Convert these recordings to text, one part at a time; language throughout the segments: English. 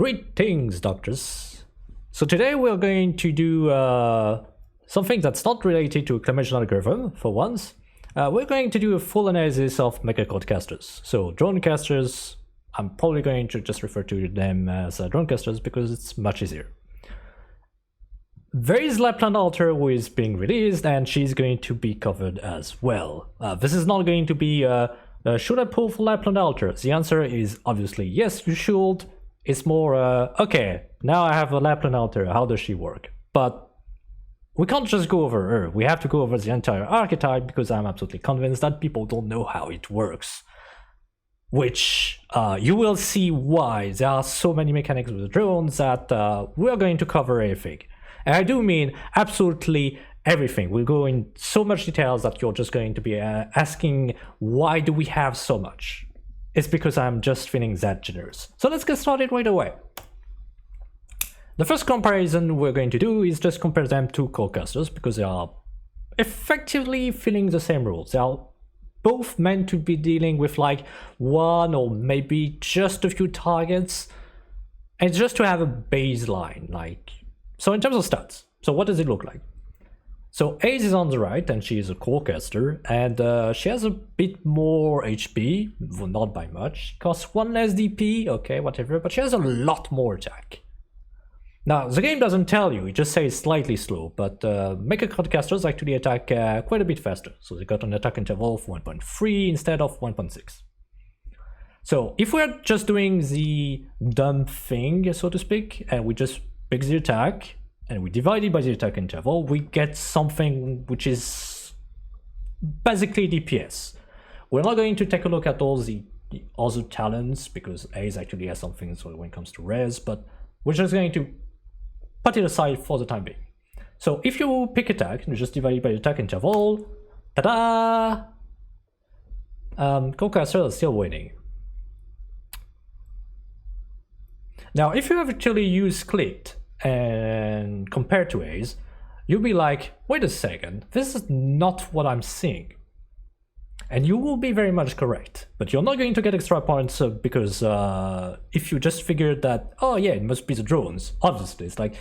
Greetings, doctors. So today we're going to do something that's not related to acclamation algorithm for once. We're going to do a full analysis of Mech-Accord casters. So drone casters, I'm probably going to just refer to them as drone casters because it's much easier. There is Lapland Alter who is being released and she's going to be covered as well. This is not going to be should I pull for Lapland Alter? The answer is obviously yes, you should. It's more, okay, now I have a Lapland Alter, how does she work? But we can't just go over her, we have to go over the entire archetype because I'm absolutely convinced that people don't know how it works. Which, you will see why there are so many mechanics with the drones that we're going to cover everything. And I do mean absolutely everything. We'll go in so much details that you're just going to be asking, why do we have so much? It's because I'm just feeling that generous. So let's get started right away. The first comparison we're going to do is just compare them to core casters because they are effectively filling the same rules. They are both meant to be dealing with like one or maybe just a few targets and just to have a baseline. So in terms of stats, so what does it look like? So Ace is on the right and she is a core caster and she has a bit more HP, well, not by much, costs 1 less DP, okay, whatever, but she has a lot more attack. Now, the game doesn't tell you, it just says slightly slow, but Mech-Accord casters actually attack quite a bit faster. So they got an attack interval of 1.3 instead of 1.6. So if we're just doing the dumb thing, so to speak, and we just pick the attack, and we divide it by the attack interval, we get something which is basically DPS. We're not going to take a look at all the other talents, because Ace actually has something so when it comes to res, but we're just going to put it aside for the time being. So if you pick attack, and you just divide it by the attack interval, ta-da! Core caster is still winning. Now, if you have actually used Clit, and compared to Ace, you'll be like, wait a second, this is not what I'm seeing. And you will be very much correct, but you're not going to get extra points because if you just figured that, oh yeah, it must be the drones, obviously, it's like,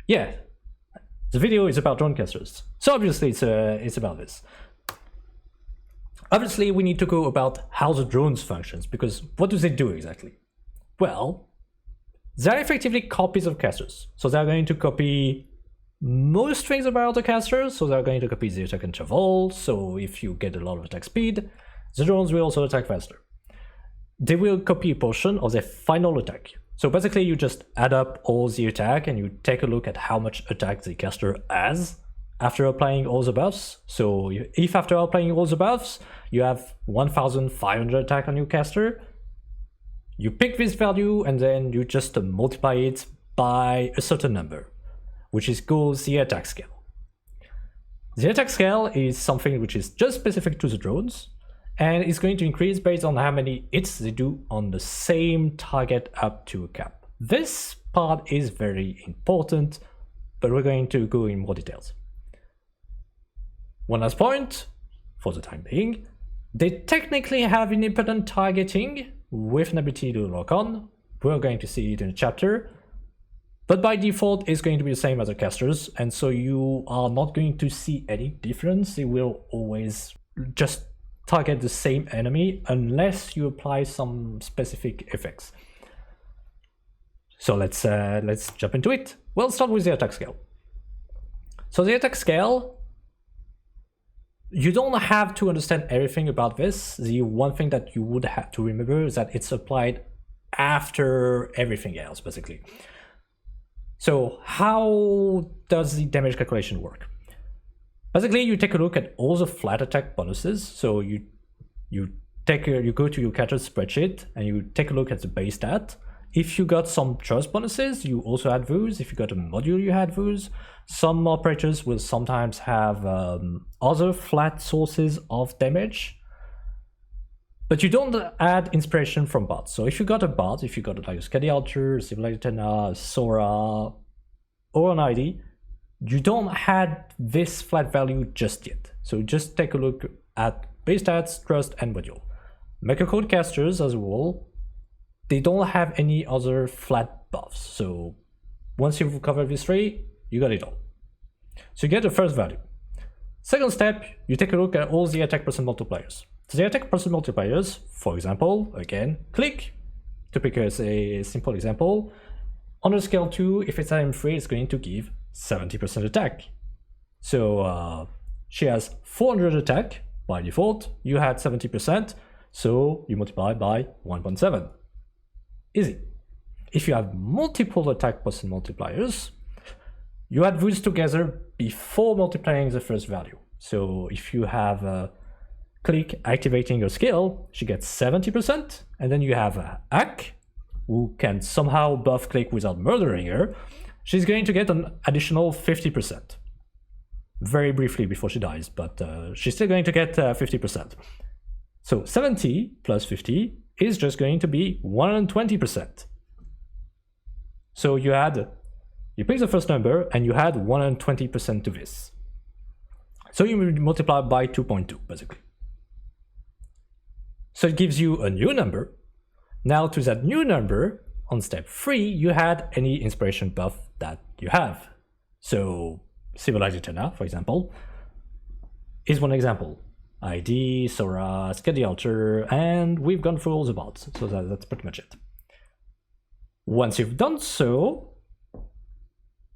yeah, the video is about drone casters, so obviously it's about this. Obviously, we need to go about how the drones functions, because what do they do exactly? Well, they're effectively copies of casters. So they're going to copy most things about the casters. So they're going to copy the attack interval. So if you get a lot of attack speed, the drones will also attack faster. They will copy a portion of their final attack. So basically you just add up all the attack and you take a look at how much attack the caster has after applying all the buffs. So if after applying all the buffs, you have 1500 attack on your caster, you pick this value and then you just multiply it by a certain number, which is called the attack scale. The attack scale is something which is just specific to the drones and is going to increase based on how many hits they do on the same target up to a cap. This part is very important, but we're going to go in more details. One last point, for the time being, they technically have independent targeting with an ability to lock on. We're going to see it in a chapter, but by default it's going to be the same as the casters, and so you are not going to see any difference. It will always just target the same enemy unless you apply some specific effects. So let's jump into it. We'll start with the attack scale. So the attack scale, you don't have to understand everything about this. The one thing that you would have to remember is that it's applied after everything else, basically. So how does the damage calculation work? Basically, you take a look at all the flat attack bonuses. So you go to your catcher spreadsheet and you take a look at the base stat. If you got some trust bonuses, you also add those. If you got a module, you add those. Some operators will sometimes have other flat sources of damage, but you don't add inspiration from bots. So if you got a bot, if you got like a Skadi Alter, Civilization, Sora, or an ID, you don't add this flat value just yet. So just take a look at base stats, trust, and module. Mech-Accord casters as well they don't have any other flat buffs. So once you've covered these three, you got it all. So you get the first value. Second step, you take a look at all the attack percent multipliers. So the attack percent multipliers, for example, again, click, to pick a simple example. On a scale 2, if it's IM3, it's going to give 70% attack. So she has 400 attack by default, you had 70%, so you multiply by 1.7. Easy. If you have multiple attack percent multipliers, you add those together before multiplying the first value. So if you have click activating your skill, she gets 70%, and then you have Ak, who can somehow buff click without murdering her, she's going to get an additional 50%. Very briefly before she dies, but she's still going to get 50%. So 70 plus 50 is just going to be 120%. So you pick the first number and you add 120% to this. So you multiply by 2.2 basically. So it gives you a new number. Now to that new number, on step 3, you add any inspiration buff that you have. So quasi-eternal, for example, is one example. ID, Sora, Scale the Altar, and we've gone through all the bots, so that's pretty much it. Once you've done so,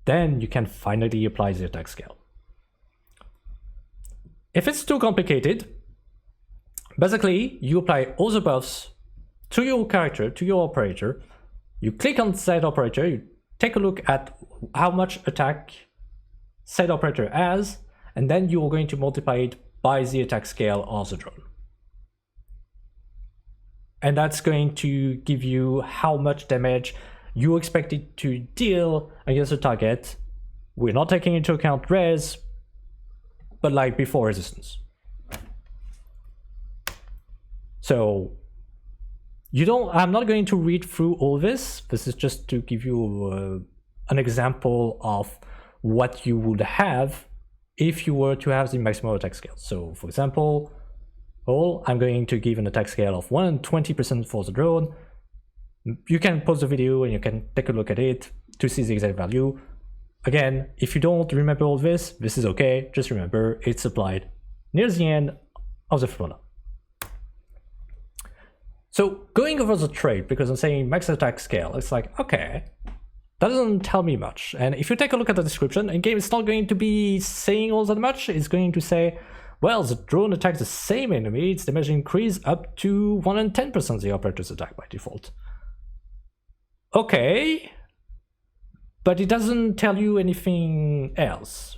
then you can finally apply the attack scale. If it's too complicated, basically you apply all the buffs to your character, to your operator, you click on said operator, you take a look at how much attack said operator has, and then you're going to multiply it by the attack scale of the drone. And that's going to give you how much damage you expect it to deal against the target. We're not taking into account res, but like before resistance. So I'm not going to read through all this. This is just to give you an example of what you would have if you were to have the maximum attack scale. So for example, I'm going to give an attack scale of 120% for the drone. You can pause the video and you can take a look at it to see the exact value. Again, if you don't remember all this is okay. Just remember it's applied near the end of the formula. So going over the trait, because I'm saying max attack scale, it's like, okay, that doesn't tell me much. And if you take a look at the description, in game it's not going to be saying all that much. It's going to say, well, the drone attacks the same enemy, its damage increase up to 110% the operator's attack by default. Okay, but it doesn't tell you anything else.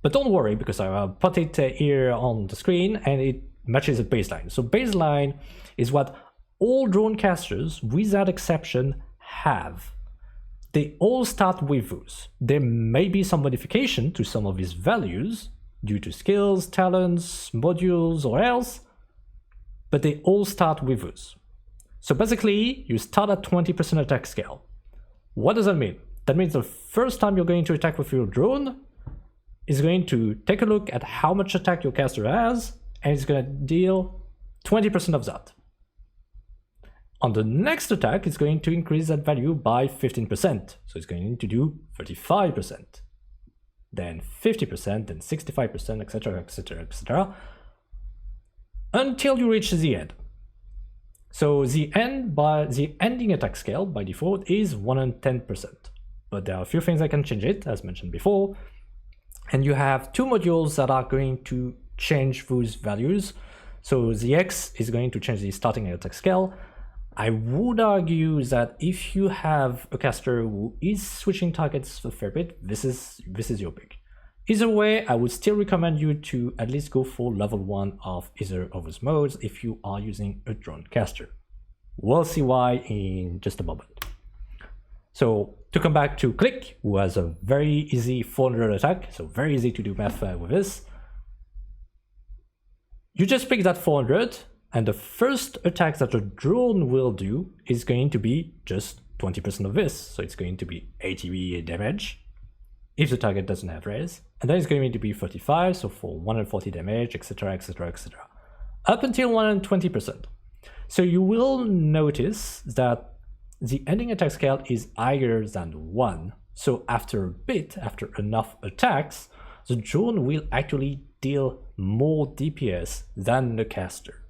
But don't worry, because I put it here on the screen and it matches a baseline. So baseline is what all drone casters, without exception, have. They all start with those. There may be some modification to some of these values due to skills, talents, modules, or else, but they all start with those. So basically, you start at 20% attack scale. What does that mean? That means the first time you're going to attack with your drone is going to take a look at how much attack your caster has, and it's going to deal 20% of that. On the next attack, it's going to increase that value by 15%. So it's going to do 35%, then 50%, then 65%, etc., etc., etc., until you reach the end. So the ending attack scale by default is 110%. But there are a few things that can change it, as mentioned before. And you have two modules that are going to change those values. So the X is going to change the starting attack scale. I would argue that if you have a caster who is switching targets a fair bit, this is your pick. Either way, I would still recommend you to at least go for level 1 of either of those modes if you are using a drone caster. We'll see why in just a moment. So to come back to Click, who has a very easy 400 attack, so very easy to do math with this. You just pick that 400, and the first attack that a drone will do is going to be just 20% of this. So it's going to be 80 damage if the target doesn't have raise, and then it's going to be 35, so for 140 damage, etc., etc., etc., up until 120%. So you will notice that the ending attack scale is higher than 1. So after a bit, after enough attacks, the drone will actually deal more DPS than the caster.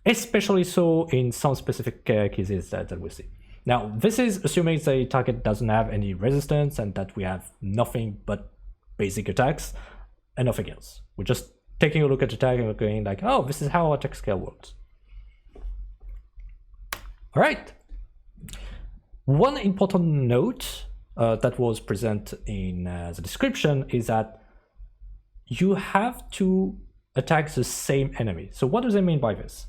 Especially so in some specific cases that we'll see. Now, this is assuming the target doesn't have any resistance and that we have nothing but basic attacks and nothing else. We're just taking a look at the attack and going like, oh, this is how attack scale works. All right. One important note that was present in the description is that you have to attack the same enemy. So what does it mean by this?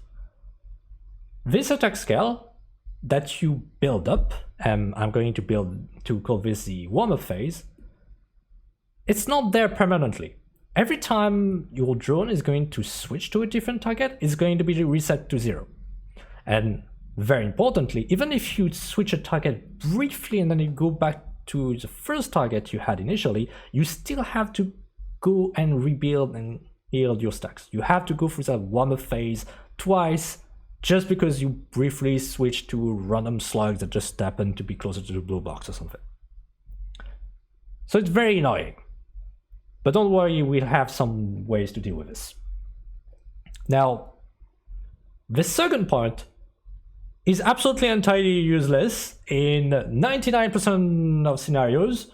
This attack scale that you build up, I'm going to call this the warm-up phase, it's not there permanently. Every time your drone is going to switch to a different target, it's going to be reset to 0. And very importantly, even if you switch a target briefly and then you go back to the first target you had initially, you still have to go and rebuild and heal your stacks. You have to go through that warm-up phase twice just because you briefly switch to random slugs that just happen to be closer to the blue box or something. So it's very annoying. But don't worry, we'll have some ways to deal with this. Now, the second point is absolutely entirely useless in 99% of scenarios,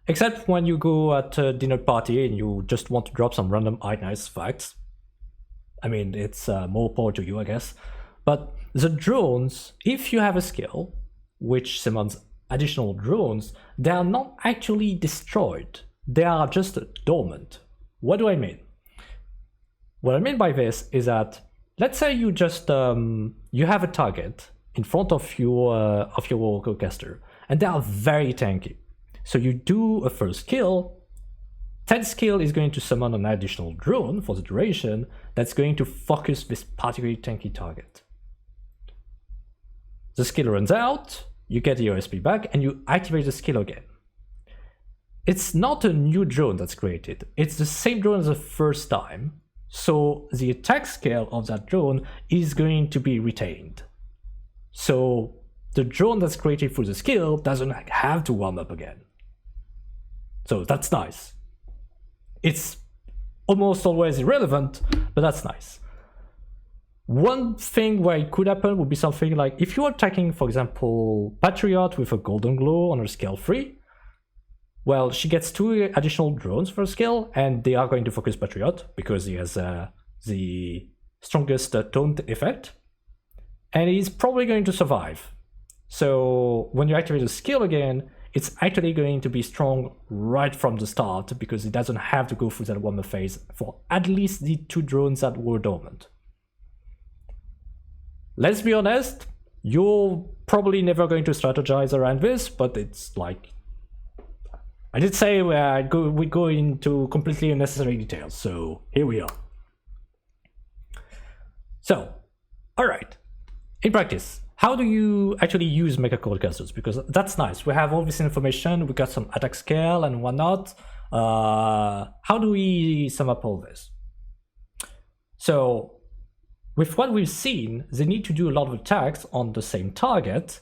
except when you go at a dinner party and you just want to drop some random Arknights facts. I mean, it's more power to you, I guess. But the drones, if you have a skill which summons additional drones, they are not actually destroyed. They are just dormant. What do I mean? What I mean by this is that, let's say you just you have a target in front of your caster, and they are very tanky. So you do a first kill. That skill is going to summon an additional drone for the duration that's going to focus this particularly tanky target. The skill runs out, you get your SP back, and you activate the skill again. It's not a new drone that's created. It's the same drone as the first time. So the attack scale of that drone is going to be retained. So the drone that's created for the skill doesn't have to warm up again. So that's nice. It's almost always irrelevant, but that's nice. One thing where it could happen would be something like if you're attacking, for example, Patriot with a golden glow on her scale 3, well, she gets 2 additional drones for a skill, and they are going to focus Patriot because he has the strongest toned effect, and he's probably going to survive. So when you activate the skill again, it's actually going to be strong right from the start because it doesn't have to go through that warm-up phase for at least the 2 drones that were dormant. Let's be honest, you're probably never going to strategize around this, but it's like, I did say we go into completely unnecessary details, so here we are. So, alright, in practice, how do you actually use Mech-Accord casters? Because that's nice, we have all this information, we got some attack scale and whatnot. How do we sum up all this? So, with what we've seen, they need to do a lot of attacks on the same target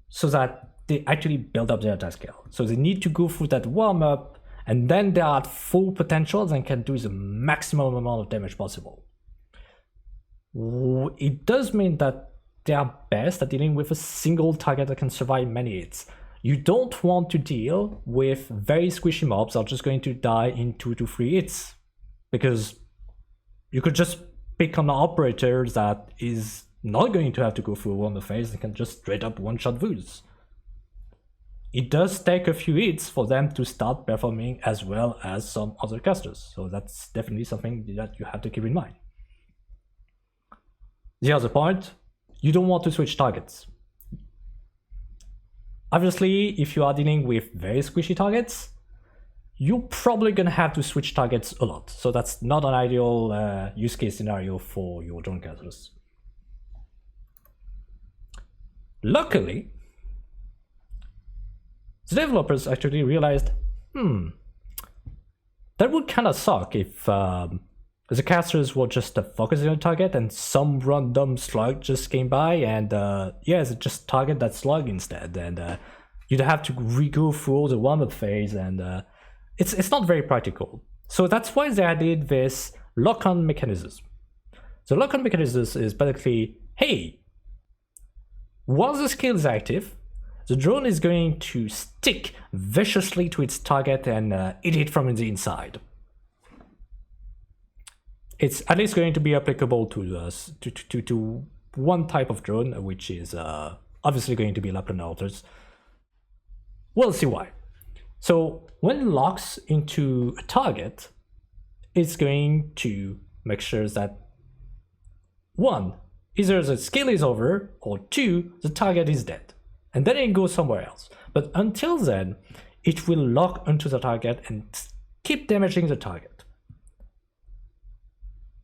so that they actually build up their attack scale. So they need to go through that warm-up, and then they are at full potential and can do the maximum amount of damage possible. It does mean that they are best at dealing with a single target that can survive many hits. You don't want to deal with very squishy mobs that are just going to die in 2 to 3 hits, because you could just pick an operator that is not going to have to go through a warm-up phase and can just straight up one-shot wounds. It does take a few hits for them to start performing as well as some other casters, so that's definitely something that you have to keep in mind. The other point, you don't want to switch targets. Obviously, if you are dealing with very squishy targets, you're probably gonna have to switch targets a lot, so that's not an ideal use case scenario for your drone casters. Luckily, the developers actually realized, that would kind of suck if the casters were just focusing on target, and some random slug just came by, and yes, it just target that slug instead, and you'd have to re-go through all the warm-up phase, and it's not very practical. So that's why they added this lock-on mechanism. The lock-on mechanism is basically, hey, once the skill is active, the drone is going to stick viciously to its target and eat it from the inside. It's at least going to be applicable to one type of drone, which is obviously going to be Lapland Alters. We'll see why. So when it locks into a target, it's going to make sure that one, either the skill is over, or two, the target is dead. And then it goes somewhere else. But until then, it will lock onto the target and keep damaging the target.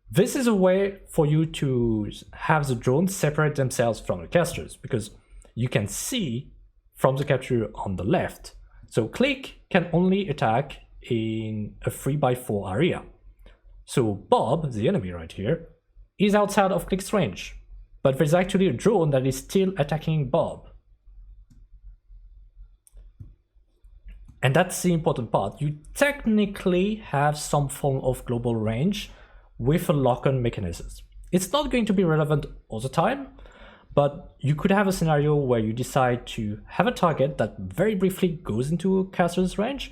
This is a way for you to have the drones separate themselves from the casters, because you can see from the capture on the left. So Click can only attack in a 3x4 area. So Bob, the enemy right here, is outside of Click's range. But there's actually a drone that is still attacking Bob. And that's the important part. You technically have some form of global range with a lock-on mechanism. It's not going to be relevant all the time, but you could have a scenario where you decide to have a target that very briefly goes into a caster's range.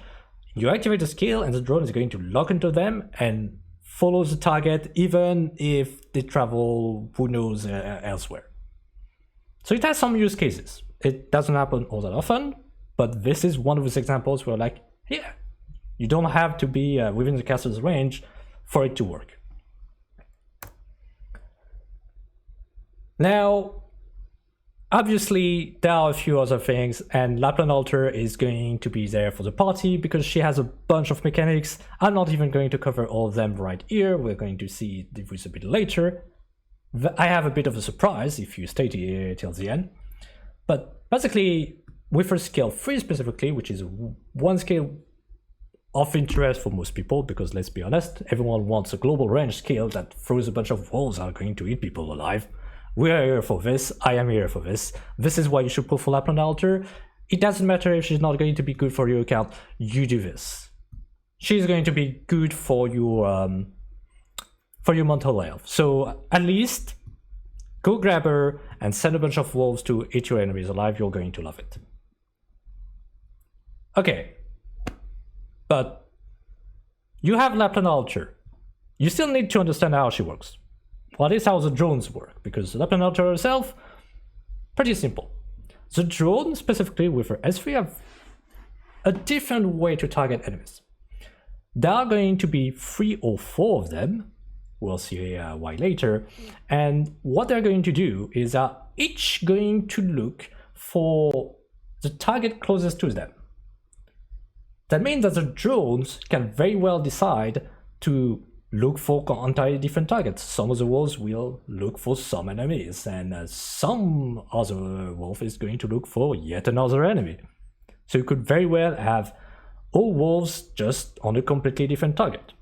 You activate the skill and the drone is going to lock into them and follow the target even if they travel who knows elsewhere. So it has some use cases. It doesn't happen all that often, but this is one of those examples where, like, yeah, you don't have to be within the caster's range for it to work. Now, obviously, there are a few other things, and Lapland Alter is going to be there for the party because she has a bunch of mechanics. I'm not even going to cover all of them right here. We're going to see this a bit later. I have a bit of a surprise if you stay here till the end. But basically, with her skill 3 specifically, which is one skill of interest for most people, because let's be honest, everyone wants a global range skill that throws a bunch of wolves that are going to eat people alive. We are here for this. I am here for this. This is why you should pull for Lapland Alter. It doesn't matter if she's not going to be good for your account. You do this. She's going to be good for your mental health. So at least go grab her and send a bunch of wolves to eat your enemies alive. You're going to love it. Okay, but you have Lapland Alter. You still need to understand how she works. Well, that is how the drones work, because Lapland Alter herself, pretty simple. The drone, specifically with her S3, have a different way to target enemies. There are going to be 3 or 4 of them. We'll see why later. And what they're going to do is each going to look for the target closest to them. That means that the drones can very well decide to look for entirely different targets. Some of the wolves will look for some enemies, and some other wolf is going to look for yet another enemy. So you could very well have all wolves just on a completely different target.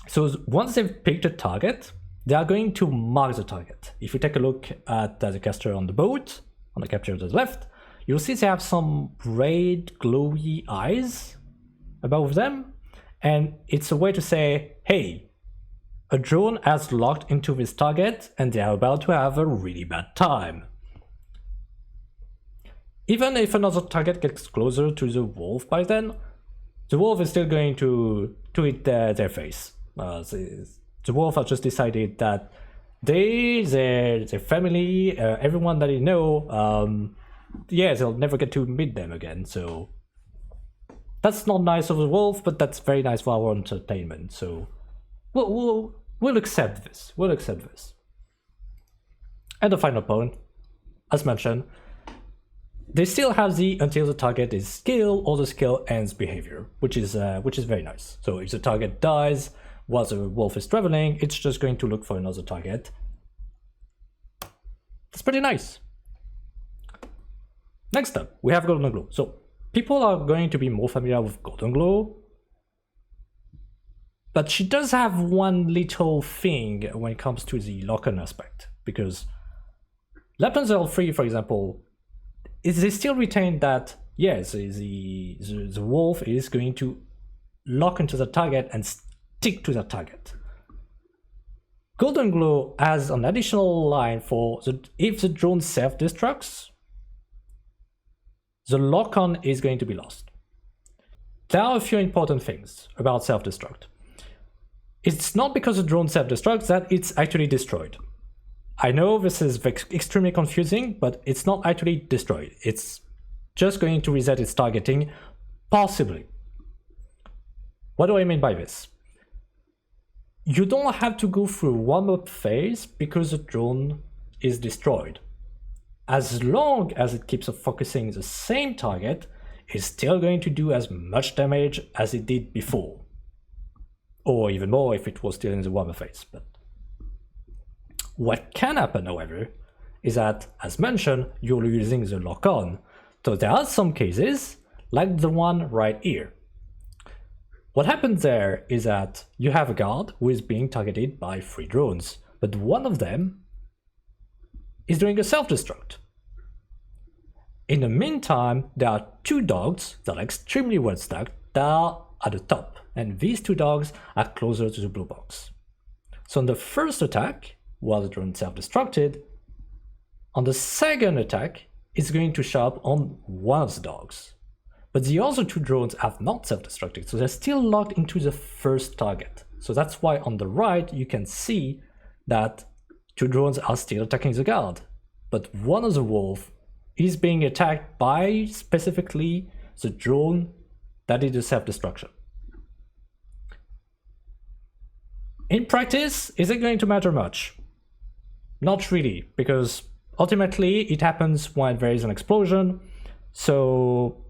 So once they've picked a target, they are going to mark the target. If you take a look at the caster on the boat, on the capture to the left, you'll see they have some red glowy eyes above them. And it's a way to say, hey, a drone has locked into this target and they are about to have a really bad time. Even if another target gets closer to the wolf by then, the wolf is still going to eat their face. The wolf has just decided that their family, everyone that they know, yeah, they'll never get to meet them again, so that's not nice of the wolf, but that's very nice for our entertainment. So we'll accept this. We'll accept this. And the final point, as mentioned, they still have the until the target is skill or the skill ends behavior, which is very nice. So if the target dies while the wolf is traveling, it's just going to look for another target. That's pretty nice. Next up, we have Golden Glow. So people are going to be more familiar with Golden Glow But she does have one little thing when it comes to the lock-on aspect, because Lapland's L3, for example, they still retain that, yes, the wolf is going to lock into the target and stick to that target. Golden Glow has an additional line for if the drone self-destructs, the lock-on is going to be lost. There are a few important things about self-destruct. It's not because the drone self-destructs that it's actually destroyed. I know this is extremely confusing, but it's not actually destroyed. It's just going to reset its targeting, possibly. What do I mean by this? You don't have to go through a warm-up phase because the drone is destroyed. As long as it keeps focusing the same target, it's still going to do as much damage as it did before. Or even more if it was still in the warm-up phase. But what can happen, however, is that, as mentioned, you're using the lock-on. So there are some cases, like the one right here. What happens there is that you have a guard who is being targeted by 3 drones, but one of them is doing a self-destruct. In the meantime, there are 2 dogs that are extremely well stacked that are at the top, and these 2 dogs are closer to the blue box. So on the first attack, while the drone self-destructed, on the second attack, it's going to show up on one of the dogs. But the other 2 drones have not self-destructed, so they're still locked into the first target. So that's why on the right, you can see that 2 drones are still attacking the guard. But one of the wolf is being attacked by specifically the drone that did the self-destruction. In practice, is it going to matter much? Not really, because ultimately it happens when there is an explosion. So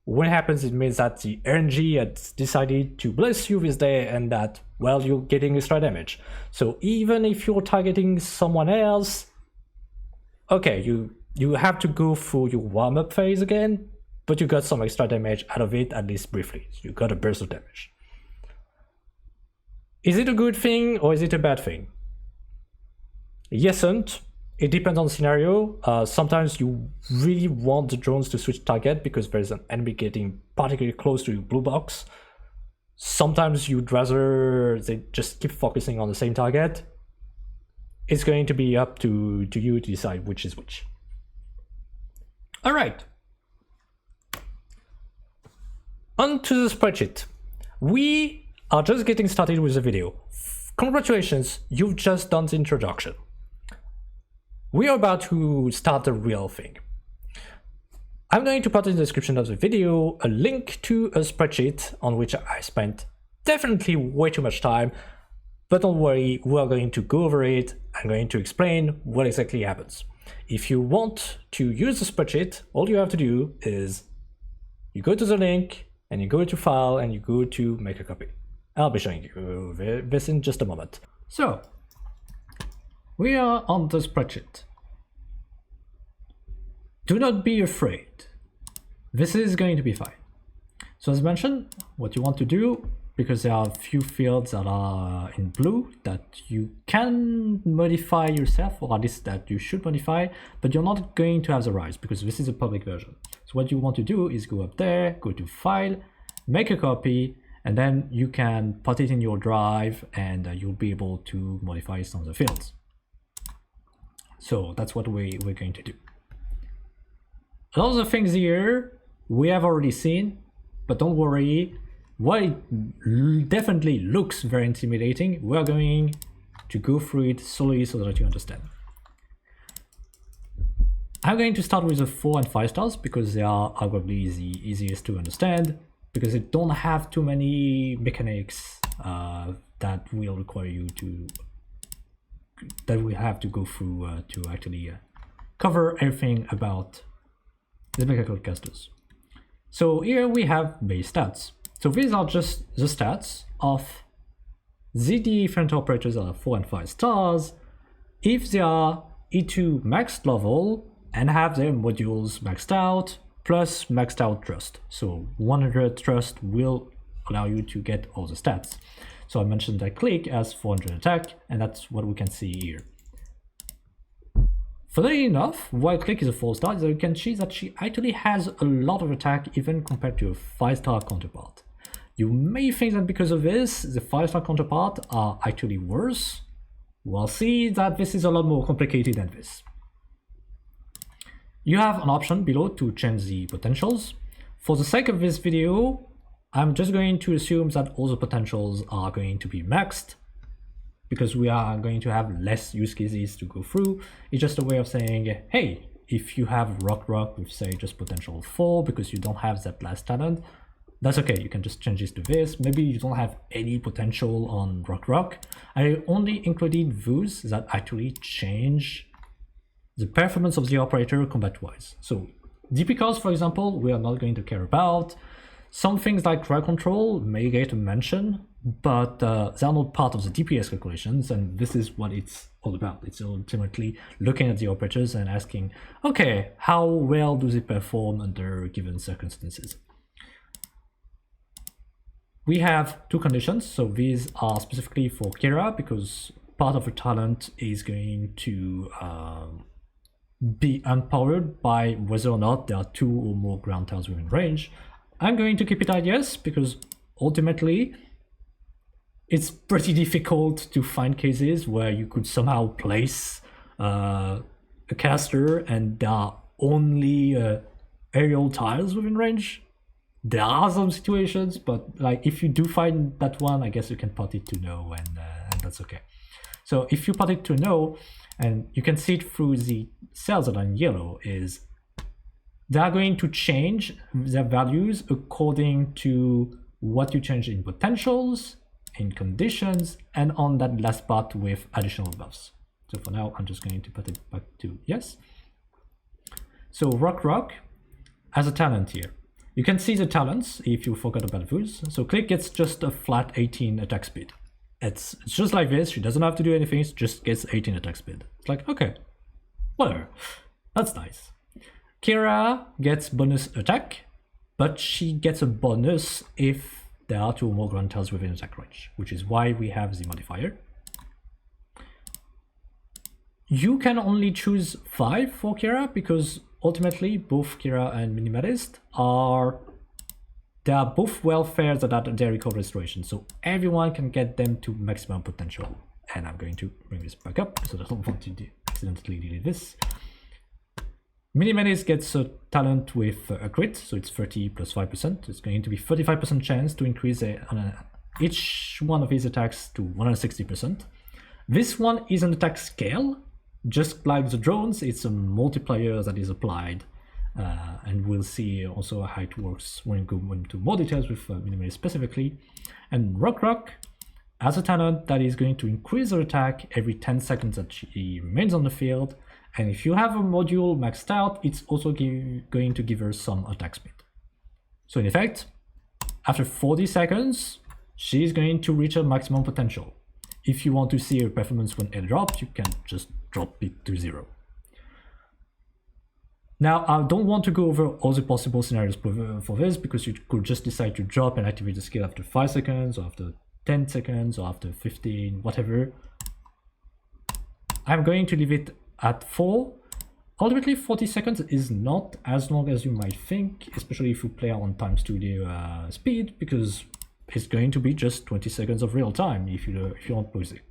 when it happens, it means that the RNG has decided to bless you this day and that, well, you're getting extra damage. So even if you're targeting someone else, okay, you have to go through your warm-up phase again, but you got some extra damage out of it, at least briefly. So you got a burst of damage. Is it a good thing or is it a bad thing? Yes and. It depends on the scenario. Sometimes you really want the drones to switch target because there's an enemy getting particularly close to your blue box. Sometimes you'd rather they just keep focusing on the same target. It's going to be up to you to decide which is which. All right. On to the spreadsheet. We are just getting started with the video. Congratulations, you've just done the introduction. We are about to start the real thing. I'm going to put in the description of the video a link to a spreadsheet on which I spent definitely way too much time, but don't worry, we are going to go over it. I'm going to explain what exactly happens. If you want to use the spreadsheet, all you have to do is you go to the link and you go to File and you go to Make a Copy. I'll be showing you this in just a moment. So, we are on the spreadsheet. Do not be afraid. This is going to be fine. So as mentioned, what you want to do, because there are a few fields that are in blue that you can modify yourself, or at least that you should modify, but you're not going to have the rights because this is a public version. So what you want to do is go up there, go to File, Make a Copy, and then you can put it in your drive and you'll be able to modify some of the fields. So that's what we're going to do. A lot of the things here we have already seen, but don't worry, while it definitely looks very intimidating, we're going to go through it slowly so that you understand. I'm going to start with the 4 and 5 stars because they are arguably the easiest to understand, because they don't have too many mechanics that will require you to, that we have to go through to actually cover everything about the Mech-Accord casters. So here we have base stats. So these are just the stats of the different operators that are 4 and 5 stars if they are E2 maxed level and have their modules maxed out plus maxed out trust. So 100 trust will allow you to get all the stats. So I mentioned that click has 400 attack, and that's what we can see here. Funnily enough, while click is a 4-star, you can see that she actually has a lot of attack even compared to a 5-star counterpart. You may think that because of this, the 5-star counterpart are actually worse. We'll see that this is a lot more complicated than this. You have an option below to change the potentials. For the sake of this video, I'm just going to assume that all the potentials are going to be maxed, because we are going to have less use cases to go through. It's just a way of saying, hey, if you have Rock with say just potential 4 because you don't have that last talent, that's okay, you can just change this to this. Maybe you don't have any potential on Rock. I only included those that actually change the performance of the operator combat-wise. So DP calls, for example, we are not going to care about. Some things like drag control may get a mention, but they are not part of the DPS calculations, and this is what it's all about. It's ultimately looking at the operators and asking, okay, how well do they perform under given circumstances? We have 2 conditions, so these are specifically for Kira, because part of her talent is going to be empowered by whether or not there are 2 or more ground tiles within range. I'm going to keep it at yes, because ultimately it's pretty difficult to find cases where you could somehow place a caster and there are only aerial tiles within range. There are some situations, but like if you do find that one, I guess you can put it to no, and that's okay. So if you put it to no, and you can see it through the cells that are in yellow, is they are going to change their values according to what you change in potentials, in conditions, and on that last part with additional buffs. So for now, I'm just going to put it back to yes. So Rock has a talent here. You can see the talents if you forgot about those. So Click gets just a flat 18 attack speed. It's just like this. She doesn't have to do anything. It just gets 18 attack speed. It's like, okay, whatever. That's nice. Kira gets bonus attack, but she gets a bonus if there are 2 or more ground tiles within attack range, which is why we have the modifier. You can only choose 5 for Kira because ultimately both Kira and Minimalist they are both welfare that are their recall restoration, so everyone can get them to maximum potential. And I'm going to bring this back up so I don't want to accidentally delete this. Minimalist gets a talent with a crit, so it's 30 plus 5%. It's going to be 35% chance to increase each one of his attacks to 160%. This one is an attack scale. Just like the drones, it's a multiplier that is applied, and we'll see also how it works when we go into more details with Minimalist specifically. And Rock has a talent that is going to increase her attack every 10 seconds that she remains on the field, and if you have a module maxed out, it's also going to give her some attack speed. So in effect, after 40 seconds, she's going to reach her maximum potential. If you want to see her performance when it drops, you can just drop it to 0. Now, I don't want to go over all the possible scenarios for this, because you could just decide to drop and activate the skill after 5 seconds, or after 10 seconds, or after 15, whatever. I'm going to leave it at 4. Ultimately, 40 seconds is not as long as you might think, especially if you play on time studio speed, because it's going to be just 20 seconds of real time if you don't lose it.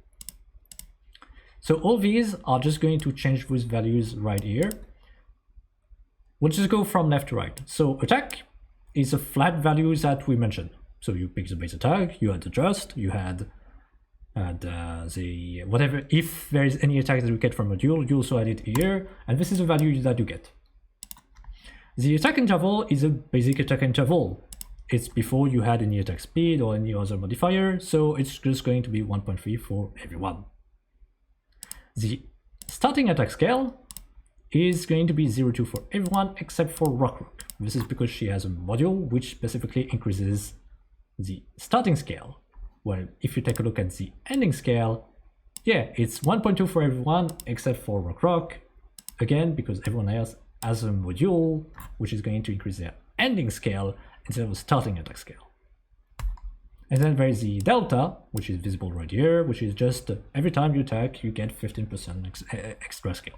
So all these are just going to change those values right here. We'll just go from left to right. So attack is a flat value that we mentioned. So you pick the base attack, you add the adjust, you had the whatever. If there is any attack that you get from a duel, you also add it here, and this is the value that you get. The attack interval is a basic attack interval. It's before you had any attack speed or any other modifier, so it's just going to be 1.3 for everyone. The starting attack scale is going to be 0.2 for everyone except for Rock. This is because she has a module which specifically increases the starting scale. Well, if you take a look at the ending scale, yeah, it's 1.2 for everyone except for Rock. Again, because everyone else has a module which is going to increase their ending scale instead of a starting attack scale. And then there is the delta, which is visible right here, which is just every time you attack, you get 15% extra skill.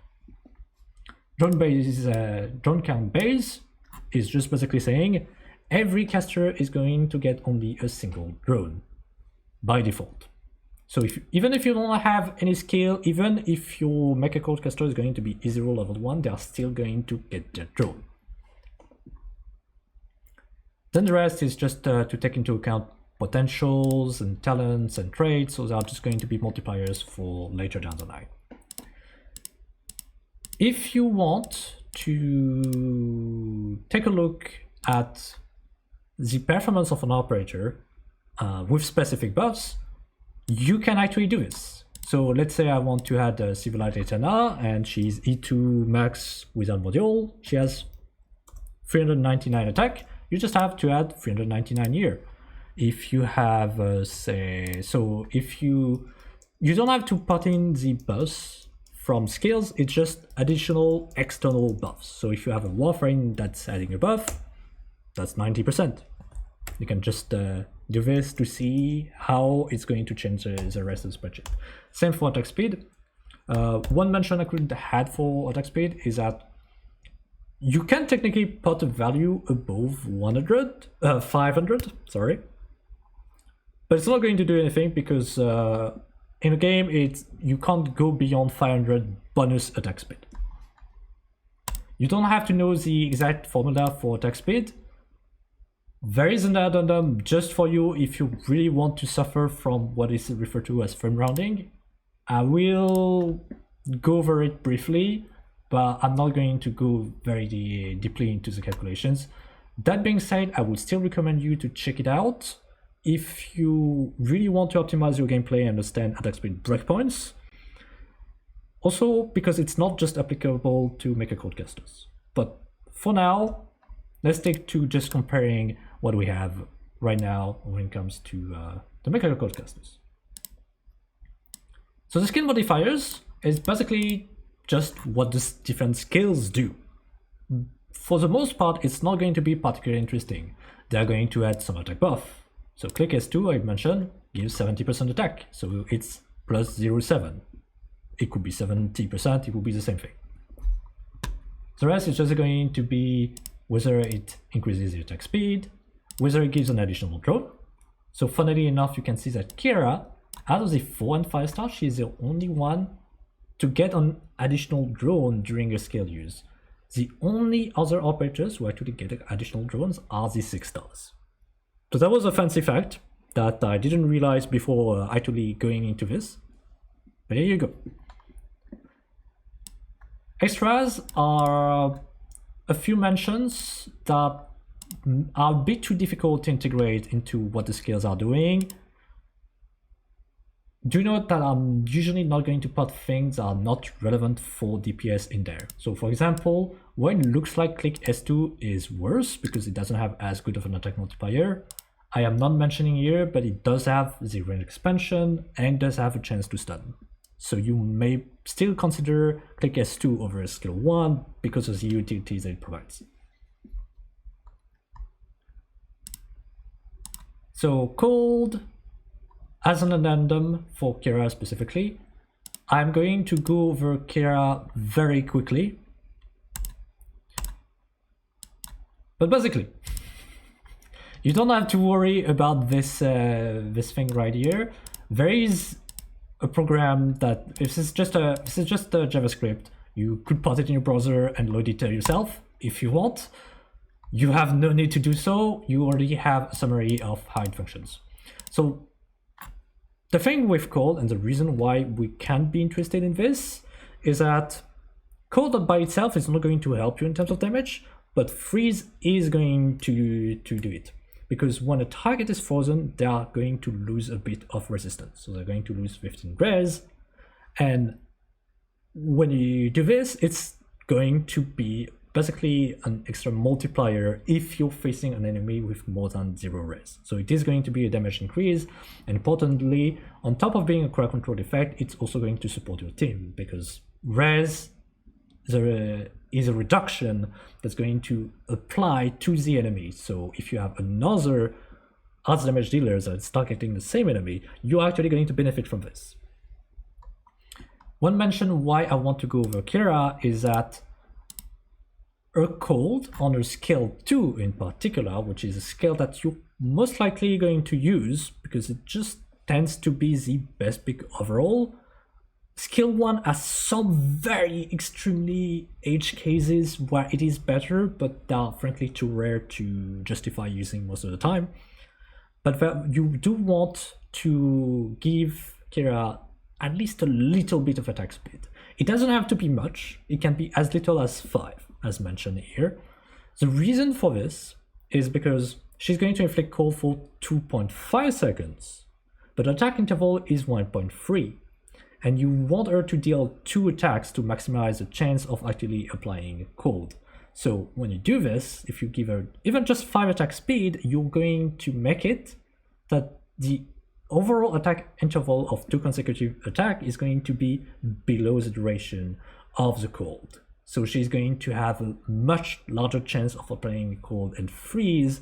Drone count base is just basically saying every caster is going to get only a single drone by default. So even if you don't have any skill, even if your Mech-Accord caster is going to be E0 level 1, they are still going to get their drone. Then the rest is just to take into account potentials and talents and traits, so they are just going to be multipliers for later down the line. If you want to take a look at the performance of an operator with specific buffs, you can actually do this. So let's say I want to add a quasi-eternal and she's E2 max without module. She has 399 attack. You just have to add 399 here. If you have, say, so if you don't have to put in the buffs from skills, it's just additional external buffs. So if you have a Warframe that's adding a buff, that's 90%. You can just do this to see how it's going to change the rest of the spreadsheet. Same for attack speed. One mention I could add for attack speed is that you can technically put a value above 500, sorry. But it's not going to do anything because in a game, you can't go beyond 500 bonus attack speed. You don't have to know the exact formula for attack speed. There is an addendum just for you if you really want to suffer from what is referred to as frame rounding. I will go over it briefly, but I'm not going to go very deeply into the calculations. That being said, I would still recommend you to check it out if you really want to optimize your gameplay and understand attack speed breakpoints. Also, because it's not just applicable to Mech-Accord casters. But for now, let's stick to just comparing what we have right now when it comes to the Mech-Accord casters. So the skill modifiers is basically just what the different skills do. For the most part, it's not going to be particularly interesting. They're going to add some attack buff. So click S2, I mentioned, gives 70% attack. So it's plus 0.7. It could be 70%, it would be the same thing. The rest is just going to be whether it increases the attack speed, whether it gives an additional drone. So funnily enough, you can see that Kira, out of the 4 and 5 stars, she's the only one to get an additional drone during a skill use. The only other operators who actually get additional drones are the 6 stars. So that was a fancy fact that I didn't realize before actually going into this. But here you go. Extras are a few mentions that are a bit too difficult to integrate into what the skills are doing. Do note that I'm usually not going to put things that are not relevant for DPS in there. So for example, when it looks like click S2 is worse because it doesn't have as good of an attack multiplier, I am not mentioning here, but it does have the range expansion and does have a chance to stun. So you may still consider click S2 over skill 1 because of the utilities that it provides. So cold, as an addendum for Kira specifically, I'm going to go over Kira very quickly. But basically, you don't have to worry about this this thing right here. There is a program that this is just a JavaScript. You could put it in your browser and load it yourself if you want. You have no need to do so. You already have a summary of how it functions. So the thing with cold and the reason why we can't be interested in this is that cold by itself is not going to help you in terms of damage, but freeze is going to do it. Because when a target is frozen, they are going to lose a bit of resistance. So they're going to lose 15 res. And when you do this, it's going to be basically an extra multiplier if you're facing an enemy with more than 0 res. So it is going to be a damage increase. And importantly, on top of being a crowd control effect, it's also going to support your team because res is a reduction that's going to apply to the enemy. So if you have another odds damage dealers are targeting the same enemy, you're actually going to benefit from this. One mention why I want to go over Kira is that her cold on her skill 2 in particular, which is a skill that you're most likely going to use because it just tends to be the best pick overall. Skill 1 has some very extremely edge cases where it is better, but they are frankly too rare to justify using most of the time. But you do want to give Kira at least a little bit of attack speed. It doesn't have to be much, it can be as little as 5, as mentioned here. The reason for this is because she's going to inflict cold for 2.5 seconds, but attack interval is 1.3. And you want her to deal 2 attacks to maximize the chance of actually applying cold. So when you do this, if you give her even just 5 attack speed, you're going to make it that the overall attack interval of 2 consecutive attacks is going to be below the duration of the cold. So she's going to have a much larger chance of applying cold and freeze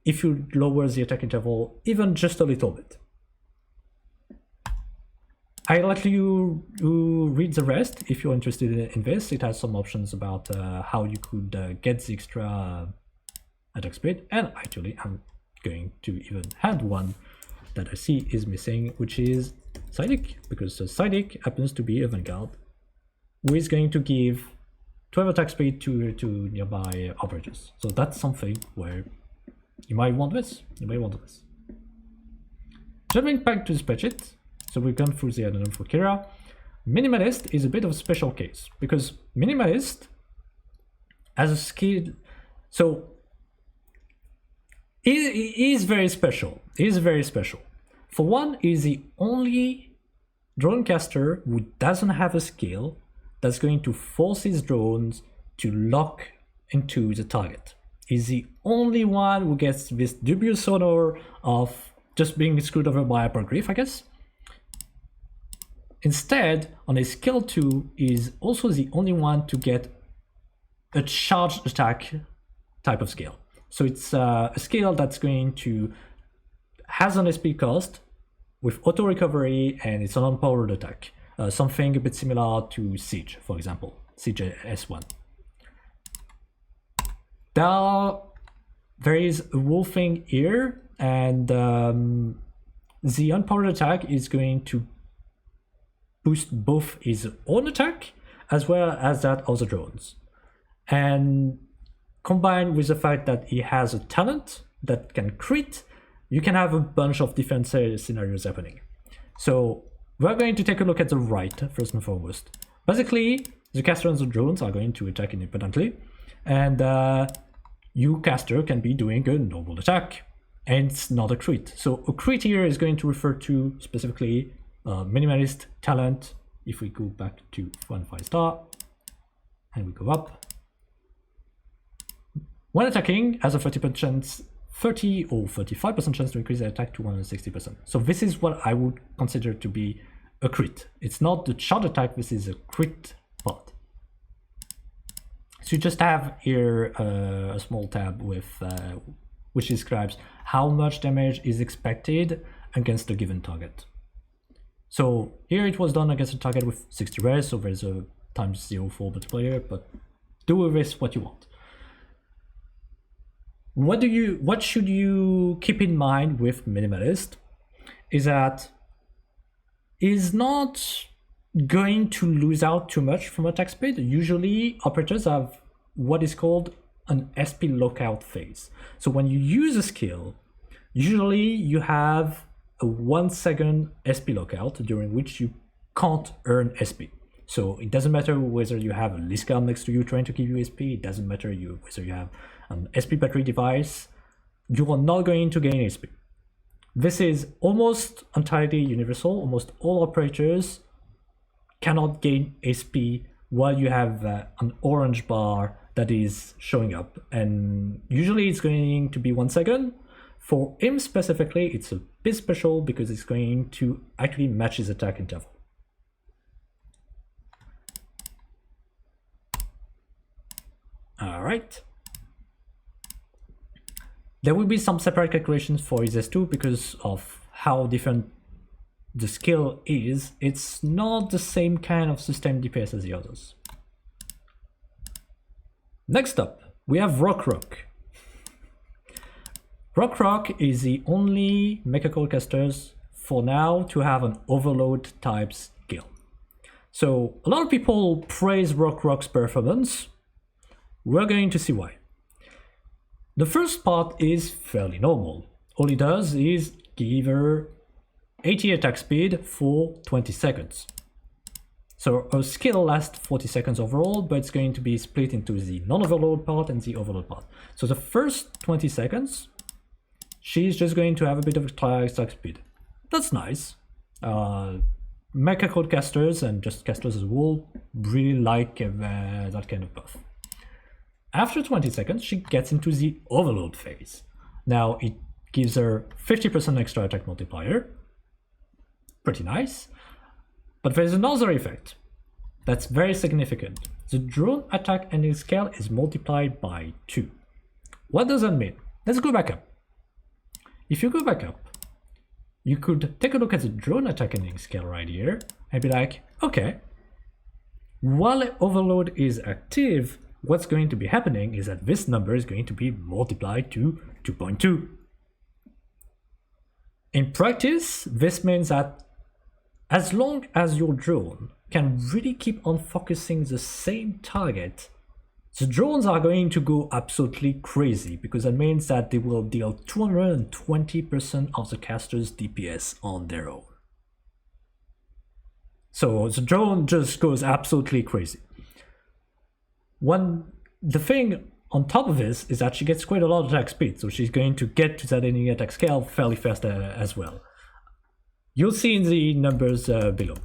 if you lower the attack interval even just a little bit. I'll let you read the rest if you're interested in this. It has some options about how you could get the extra attack speed, and actually I'm going to even add one that I see is missing, which is Psychic, because the Psychic happens to be a Vanguard who is going to give 12 attack speed to nearby operators. So that's something where you might want this. Jumping back to the spreadsheet. So we've gone through the addendum for Kira. Minimalist is a bit of a special case because Minimalist as a skill, so it is very special. For one, is the only drone caster who doesn't have a skill that's going to force his drones to lock into the target. He's the only one who gets this dubious honor of just being screwed over by Hypergriff, I guess. Instead, on his skill 2, is also the only one to get a charged attack type of skill. So it's a skill that's going to has an SP cost with auto recovery, and it's an unpowered attack. Something a bit similar to Siege, for example, Siege S1. There is a wolfing here, and the unpowered attack is going to boost both his own attack as well as that of the drones. And combined with the fact that he has a talent that can crit, you can have a bunch of different scenarios happening. So we're going to take a look at the right first and foremost. Basically, the caster and the drones are going to attack independently, and you caster can be doing a normal attack, and it's not a crit. So a crit here is going to refer to specifically minimalist talent. If we go back to 1 5-star and we go up, when attacking has a 30 or 35% chance to increase the attack to 160%. So this is what I would consider to be a crit. It's not the charge attack, this is a crit part. So you just have here a small tab with which describes how much damage is expected against a given target. So here it was done against a target with 60 res, so there's a times 0.4 multiplier, but do with this what you want. What should you keep in mind with Minimalist is that is not going to lose out too much from attack speed. Usually operators have what is called an SP lockout phase. So when you use a skill, usually you have a 1 second SP lockout during which you can't earn SP. So it doesn't matter whether you have a Liskar next to you trying to give you SP, it doesn't matter whether you have an SP battery device, you are not going to gain SP. This is almost entirely universal. Almost all operators cannot gain SP while you have an orange bar that is showing up, and usually it's going to be 1 second. For him specifically, it's a bit special because it's going to actually match his attack interval. All right. There will be some separate calculations for ES2 because of how different the skill is. It's not the same kind of sustained DPS as the others. Next up, we have Rock. Rock is the only Mech-Accord casters for now to have an overload type skill. So a lot of people praise Rock's performance. We're going to see why. The first part is fairly normal. All it does is give her 80 attack speed for 20 seconds. So her skill lasts 40 seconds overall, but it's going to be split into the non-overload part and the overload part. So the first 20 seconds, she's just going to have a bit of attack speed. That's nice. Mech-Accord casters and just casters as a whole really like that kind of buff. After 20 seconds, she gets into the overload phase. Now it gives her 50% extra attack multiplier. Pretty nice. But there's another effect that's very significant. The drone attack ending scale is multiplied by 2. What does that mean? Let's go back up. If you go back up, you could take a look at the drone attack ending scale right here and be like, okay, while overload is active, what's going to be happening is that this number is going to be multiplied to 2.2. In practice, this means that as long as your drone can really keep on focusing the same target, the drones are going to go absolutely crazy, because that means that they will deal 220% of the caster's DPS on their own. So the drone just goes absolutely crazy. The thing on top of this is that she gets quite a lot of attack speed, so she's going to get to that ending attack scale fairly fast as well. You'll see in the numbers below.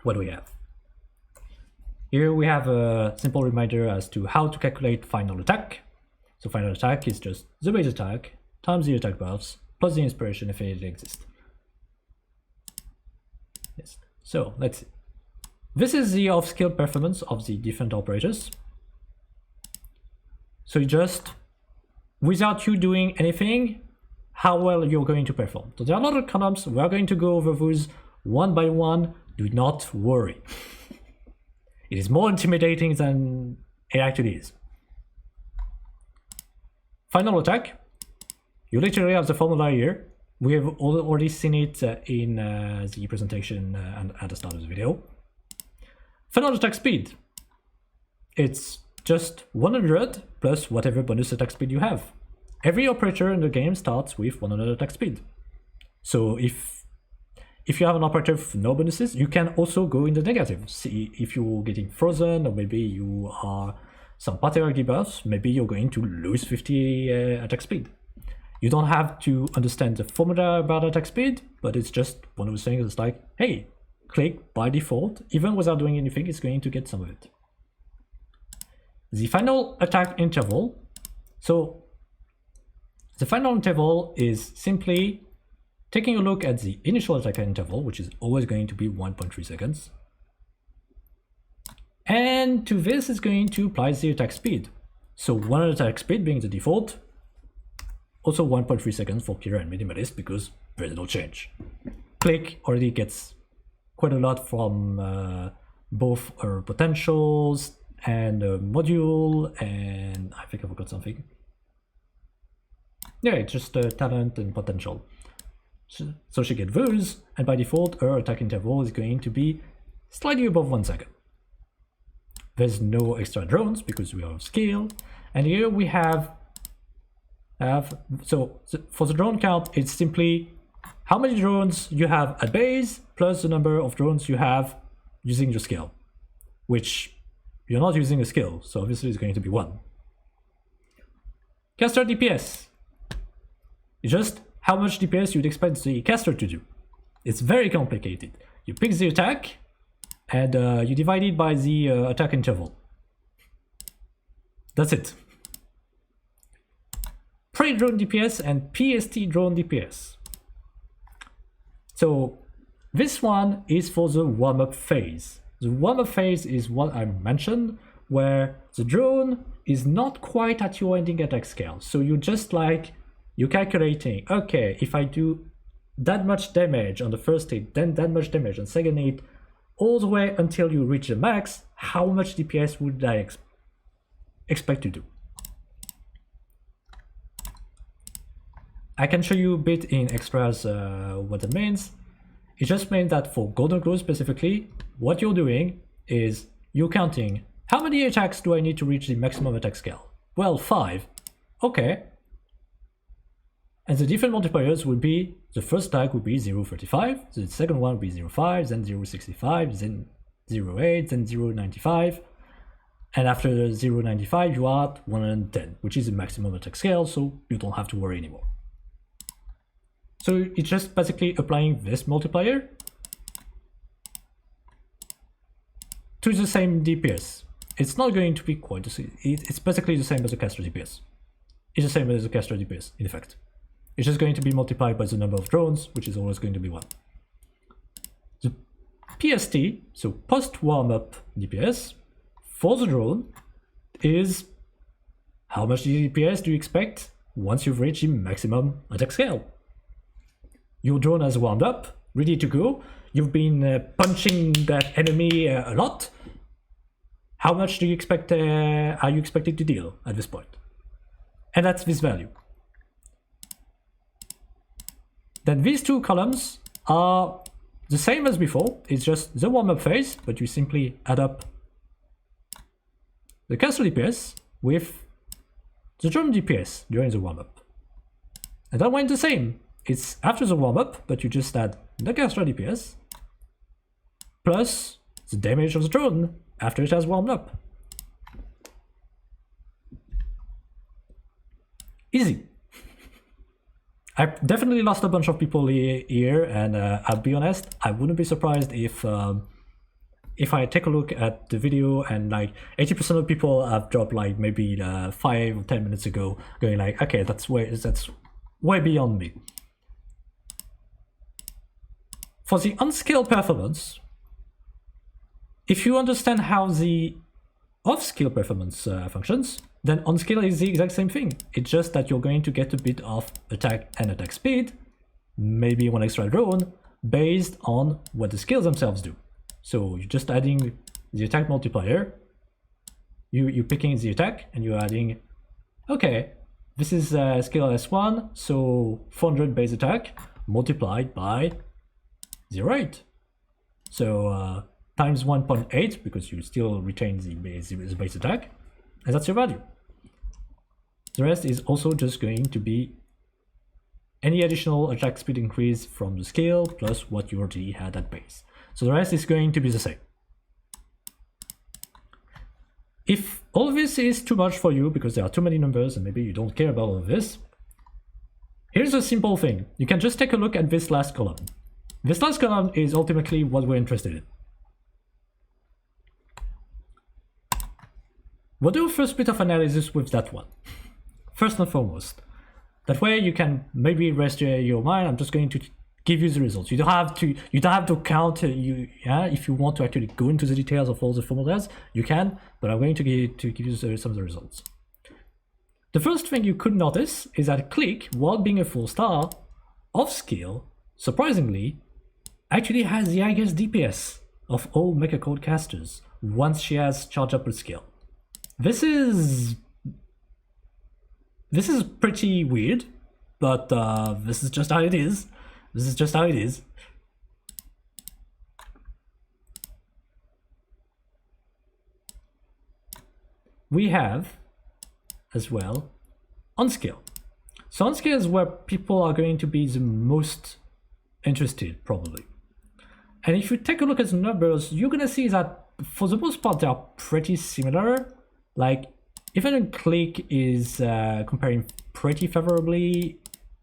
What do we have? Here we have a simple reminder as to how to calculate final attack. So final attack is just the base attack times the attack buffs plus the inspiration if it exists. Yes. So let's see. This is the off-skill performance of the different operators. So you just, without you doing anything, how well you're going to perform. So there are a lot of columns. We are going to go over those one by one. Do not worry. It is more intimidating than it actually is. Final attack. You literally have the formula here. We have already seen it in the presentation and at the start of the video. Final attack speed. It's just 100 plus whatever bonus attack speed you have. Every operator in the game starts with 100 attack speed. So if you have an operator with no bonuses, you can also go in the negative. See if you're getting frozen, or maybe you are some particular debuffs, maybe you're going to lose 50 attack speed. You don't have to understand the formula about attack speed, but it's just one of those things that's like, hey, click by default, even without doing anything, it's going to get some of it. The final attack interval. So the final interval is simply taking a look at the initial attack interval, which is always going to be 1.3 seconds. And to this is going to apply the attack speed. So 100 attack speed being the default, also 1.3 seconds for Kira and Minimalist because there's no change. Click already gets quite a lot from both her potentials and module, and I think I forgot something. Yeah, it's just talent and potential. So she gets those, and by default her attack interval is going to be slightly above 1 second. There's no extra drones because we are scale, and here we have so for the drone count, it's simply how many drones you have at base plus the number of drones you have using your skill, which you're not using a skill, so obviously it's going to be 1. Caster DPS. It's just how much DPS you'd expect the caster to do. It's very complicated. You pick the attack and you divide it by the attack interval. That's it. Pre-drone DPS and PST drone DPS. So this one is for the warm-up phase. The warm-up phase is what I mentioned, where the drone is not quite at your ending attack scale. So you're just like, you're calculating, okay, if I do that much damage on the first hit, then that much damage on second hit, all the way until you reach the max, how much DPS would I expect to do? I can show you a bit in extras what that means. It just means that for Golden Glow specifically, what you're doing is you're counting how many attacks do I need to reach the maximum attack scale? Well, 5. Okay. And the different multipliers would be, the first attack would be 0.35, the second one would be 0.5, then 0.65, then 0.8, then 0.95. And after 0.95 you are at 110, which is the maximum attack scale, so you don't have to worry anymore. So it's just basically applying this multiplier to the same DPS. It's not going to be quite the same. It's basically the same as the caster DPS. It's the same as the caster DPS, in effect. It's just going to be multiplied by the number of drones, which is always going to be 1. The PST, so post warm-up DPS, for the drone is how much DPS do you expect once you've reached the maximum attack scale. Your drone has warmed up, ready to go. You've been punching that enemy a lot. How much do you expect? Are you expected to deal at this point? And that's this value. Then these two columns are the same as before. It's just the warm-up phase, but you simply add up the caster DPS with the drone DPS during the warm-up. And that went the same. It's after the warm-up, but you just add the caster DPS plus the damage of the drone after it has warmed up. Easy. I definitely lost a bunch of people here, and I'll be honest, I wouldn't be surprised if I take a look at the video and like 80% of people have dropped like maybe 5 or 10 minutes ago, going like, okay, that's way beyond me. For the on-scale performance, if you understand how the off-scale performance functions, then on-scale is the exact same thing. It's just that you're going to get a bit of attack and attack speed, maybe 1 extra drone, based on what the skills themselves do. So you're just adding the attack multiplier, you're picking the attack, and you're adding, okay, this is skill S1, so 400 base attack multiplied by 0.8. So times 1.8, because you still retain the base attack, and that's your value. The rest is also just going to be any additional attack speed increase from the skill plus what you already had at base. So the rest is going to be the same. If all of this is too much for you because there are too many numbers and maybe you don't care about all of this, here's a simple thing. You can just take a look at this last column. This last column is ultimately what we're interested in. We'll do a first bit of analysis with that one. First and foremost. That way you can maybe rest your mind. I'm just going to give you the results. You don't have to count. If you want to actually go into the details of all the formulas, you can. But I'm going to give you some of the results. The first thing you could notice is that Click, while being a 4-star, off skill, surprisingly, actually has the highest DPS of all Mech-Accord casters once she has charged up her skill. This is pretty weird, but this is just how it is. This is just how it is. We have, as well, on skill. So on skill is where people are going to be the most interested, probably. And if you take a look at the numbers, you're gonna see that for the most part they are pretty similar. Like, even Click is comparing pretty favorably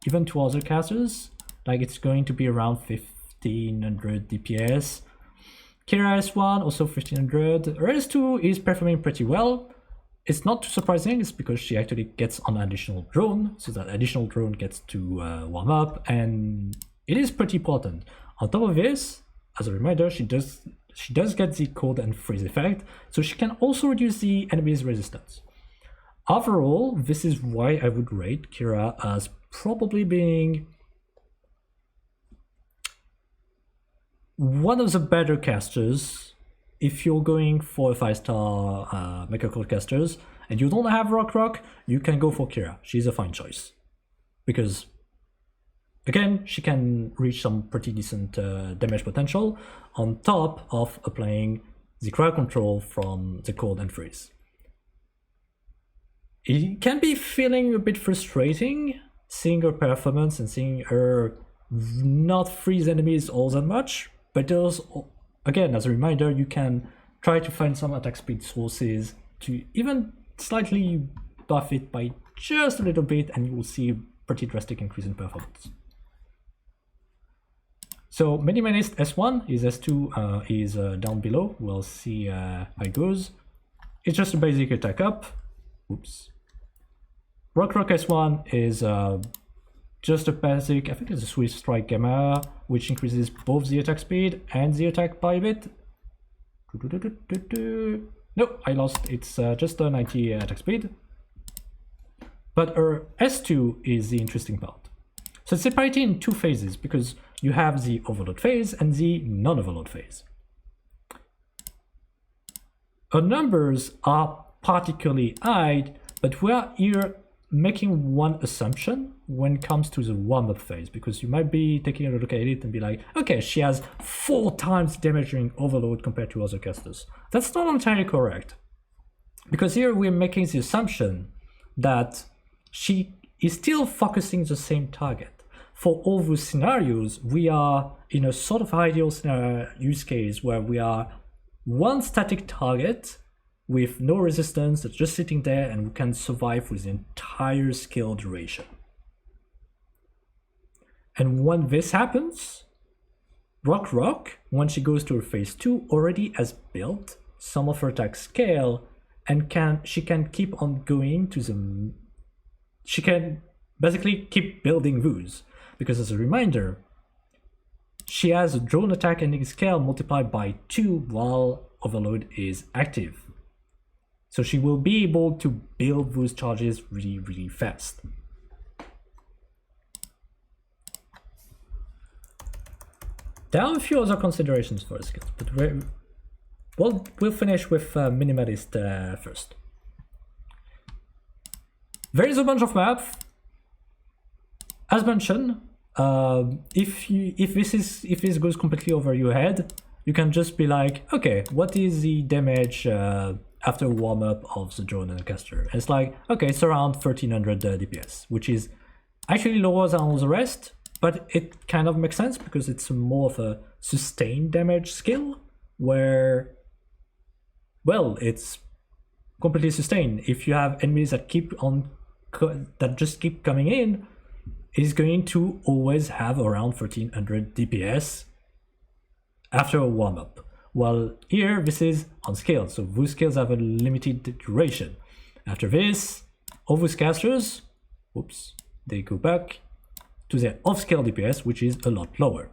even to other casters. Like, it's going to be around 1500 DPS. Kira S1 also 1500. RS2 is performing pretty well. It's not too surprising, it's because she actually gets an additional drone, so that additional drone gets to warm up, and it is pretty potent. On top of this, as a reminder, she does she does get the cold and freeze effect, so she can also reduce the enemy's resistance. Overall, this is why I would rate Kira as probably being one of the better casters. If you're going for a 5-star Mech-Accord casters and you don't have Rock, you can go for Kira. She's a fine choice. Because, again, she can reach some pretty decent damage potential on top of applying the crowd control from the cold and freeze. It can be feeling a bit frustrating seeing her performance and seeing her not freeze enemies all that much, but there's, again, as a reminder, you can try to find some attack speed sources to even slightly buff it by just a little bit, and you will see a pretty drastic increase in performance. So Minimalist S1 is S2 is down below. We'll see how it goes. It's just a basic attack up. Oops. Rock S1 is just a basic, I think it's a Swift Strike Gamma, which increases both the attack speed and the attack by a bit. No, I lost. It's just a 90 attack speed. But her S2 is the interesting part. So it's separated in two phases because you have the overload phase and the non-overload phase. Her numbers are particularly high, but we are here making one assumption when it comes to the warm-up phase, because you might be taking a look at it and be like, okay, she has 4 times damage during overload compared to other casters. That's not entirely correct, because here we're making the assumption that she is still focusing the same target. For all those scenarios, we are in a sort of ideal scenario use case where we are one static target with no resistance that's just sitting there, and we can survive with the entire skill duration. And when this happens, Rock, when she goes to her phase 2, already has built some of her attack scale, and she can keep on going to the... She can basically keep building those, because as a reminder, she has a drone attack ending scale multiplied by 2 while overload is active. So she will be able to build those charges really, really fast. There are a few other considerations for the skills, but we'll finish with Minimalist first. There is a bunch of maps. As mentioned, if this goes completely over your head, you can just be like, okay, what is the damage after warm-up of the drone and the caster? And it's like, okay, it's around 1300 DPS, which is actually lower than all the rest, but it kind of makes sense because it's more of a sustained damage skill where, well, it's completely sustained. If you have enemies that just keep coming in, it's going to always have around 1300 DPS after a warm-up. Well, here this is on scale, so those skills have a limited duration. After this, all those casters, oops, they go back to their off-scale DPS, which is a lot lower.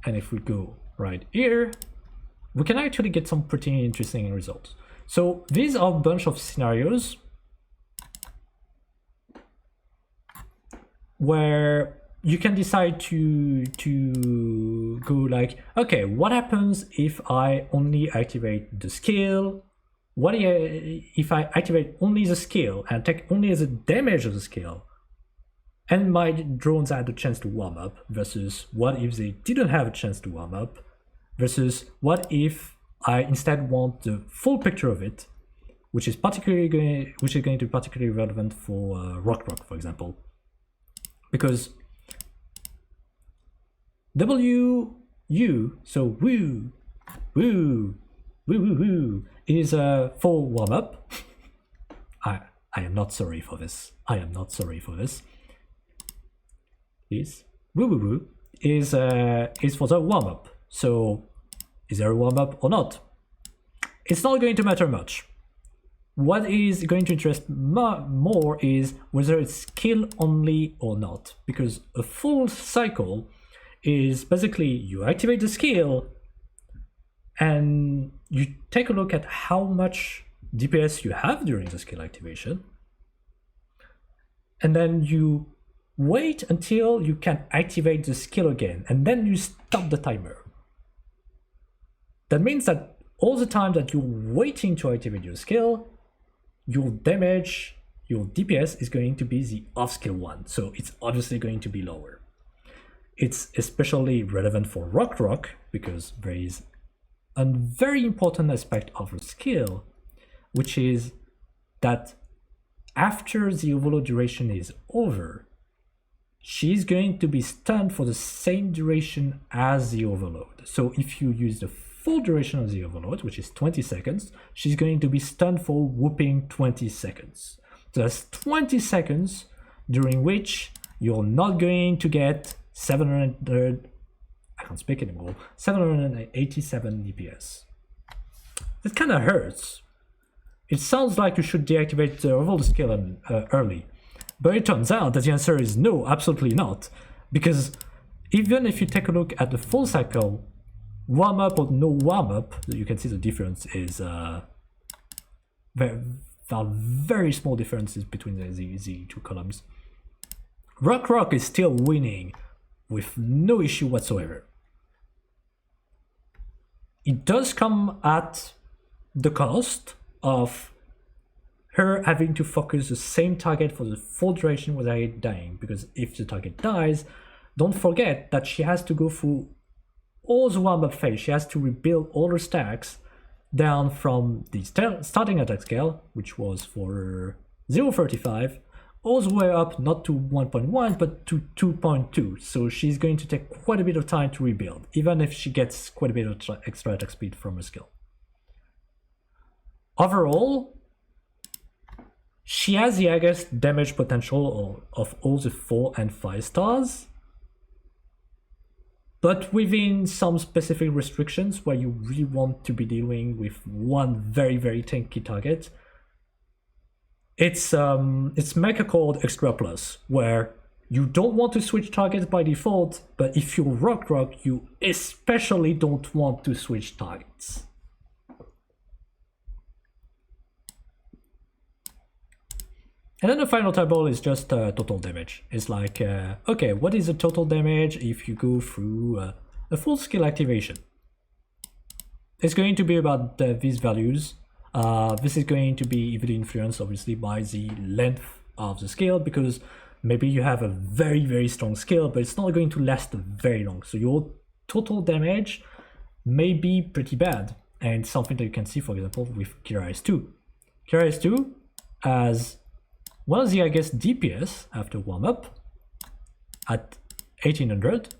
And if we go right here, we can actually get some pretty interesting results. So these are a bunch of scenarios where you can decide to go like, okay, what happens if I only activate the skill? What if I activate only the skill and take only the damage of the skill, and my drones had a chance to warm up, versus what if they didn't have a chance to warm up, versus what if I instead want the full picture of it, which is going to be particularly relevant for Rock, for example, because WU, so woo, is a full warm up. I am not sorry for this. Is for the warm up. So is there a warm up or not? It's not going to matter much. what is going to interest more is whether it's skill only or not, because a full cycle is basically you activate the skill and you take a look at how much DPS you have during the skill activation, and then you wait until you can activate the skill again, and then you stop the timer. That means that all the time that you're waiting to activate your skill, your damage, your DPS is going to be the off-skill one, so it's obviously going to be lower. It's especially relevant for Rock because there is a very important aspect of her skill, which is that after the overload duration is over, she's going to be stunned for the same duration as the overload. So if you use the full duration of the overload, which is 20 seconds, she's going to be stunned for whooping 20 seconds. So that's 20 seconds during which you're not going to get 787 DPS. That kind of hurts. It sounds like you should deactivate the overload skill early, but it turns out that the answer is no, absolutely not. Because even if you take a look at the full cycle, warm up or no warm up, you can see the difference is very small differences between the two columns. Rock is still winning with no issue whatsoever. It does come at the cost of her having to focus the same target for the full duration without dying, because if the target dies, don't forget that she has to go through all the warm-up phase. She has to rebuild all her stacks down from the starting attack scale, which was for 0.35, all the way up not to 1.1 but to 2.2. So she's going to take quite a bit of time to rebuild, even if she gets quite a bit of extra attack speed from her skill. Overall, she has the highest damage potential of all the 4 and 5 stars, but within some specific restrictions where you really want to be dealing with one very tanky target. It's Mech-Accord Extra Plus, where you don't want to switch targets by default, but if you're Rock, you especially don't want to switch targets. And then the final table is just total damage. It's like, okay, what is the total damage if you go through a full skill activation? It's going to be about these values. This is going to be heavily influenced, obviously, by the length of the skill, because maybe you have a very strong skill, but it's not going to last very long. So your total damage may be pretty bad, and something that you can see, for example, with Kira S2. Kira S2 has one of the highest DPS after warm-up at 1800,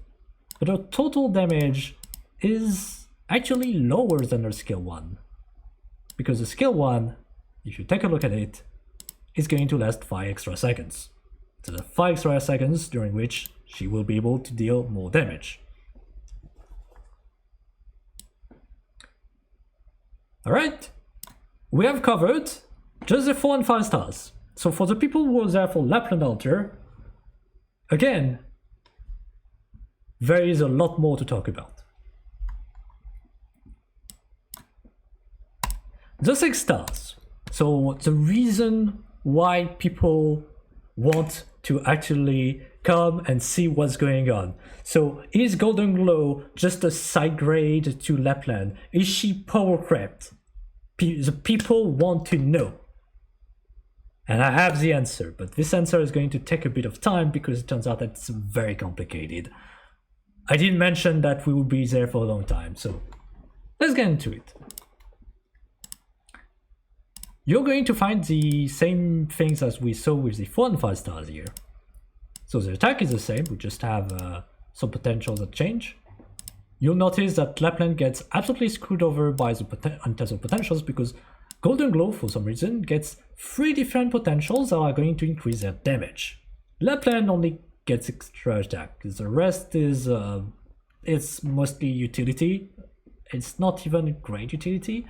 but her total damage is actually lower than her skill 1. Because the skill 1, if you take a look at it, is going to last 5 extra seconds. So the 5 extra seconds during which she will be able to deal more damage. Alright, we have covered just the 4 and 5 stars. So for the people who are there for Lapland Altar, again, there is a lot more to talk about. The 6 stars. So the reason why people want to actually come and see what's going on. So is Golden Glow just a side grade to Lapland? Is she power crept? The people want to know. And I have the answer, but this answer is going to take a bit of time because it turns out that it's very complicated. I didn't mention that we will be there for a long time, so let's get into it. You're going to find the same things as we saw with the 4 and 5 stars here. So the attack is the same, we just have some potentials that change. You'll notice that Lapland gets absolutely screwed over by the untested potentials because Golden Glow, for some reason, gets 3 different potentials that are going to increase their damage. Lapland only gets extra attack. The rest is it's mostly utility. It's not even great utility.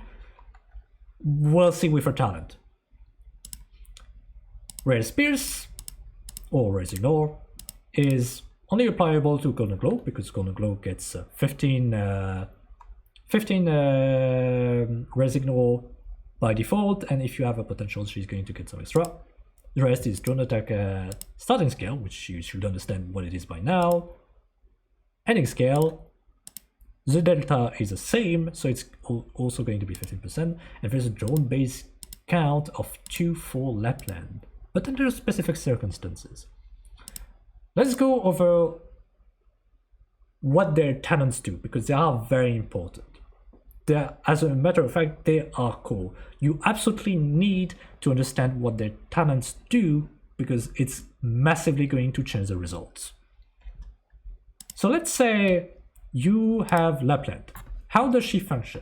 We'll see with her talent. Raise Pierce or Raise Ignore is only applicable to Golden Glow because Golden Glow gets 15 Raise Ignore by default, and if you have a potential, she's going to get some extra. The rest is drone attack starting scale, which you should understand what it is by now. Ending scale, the delta is the same, so it's also going to be 15%, and there's a drone base count of 2 for Lapland, but under specific circumstances. Let's go over what their talents do, because they are very important. As a matter of fact, they are core. You absolutely need to understand what their talents do, because it's massively going to change the results. So let's say you have Lapland. How does she function?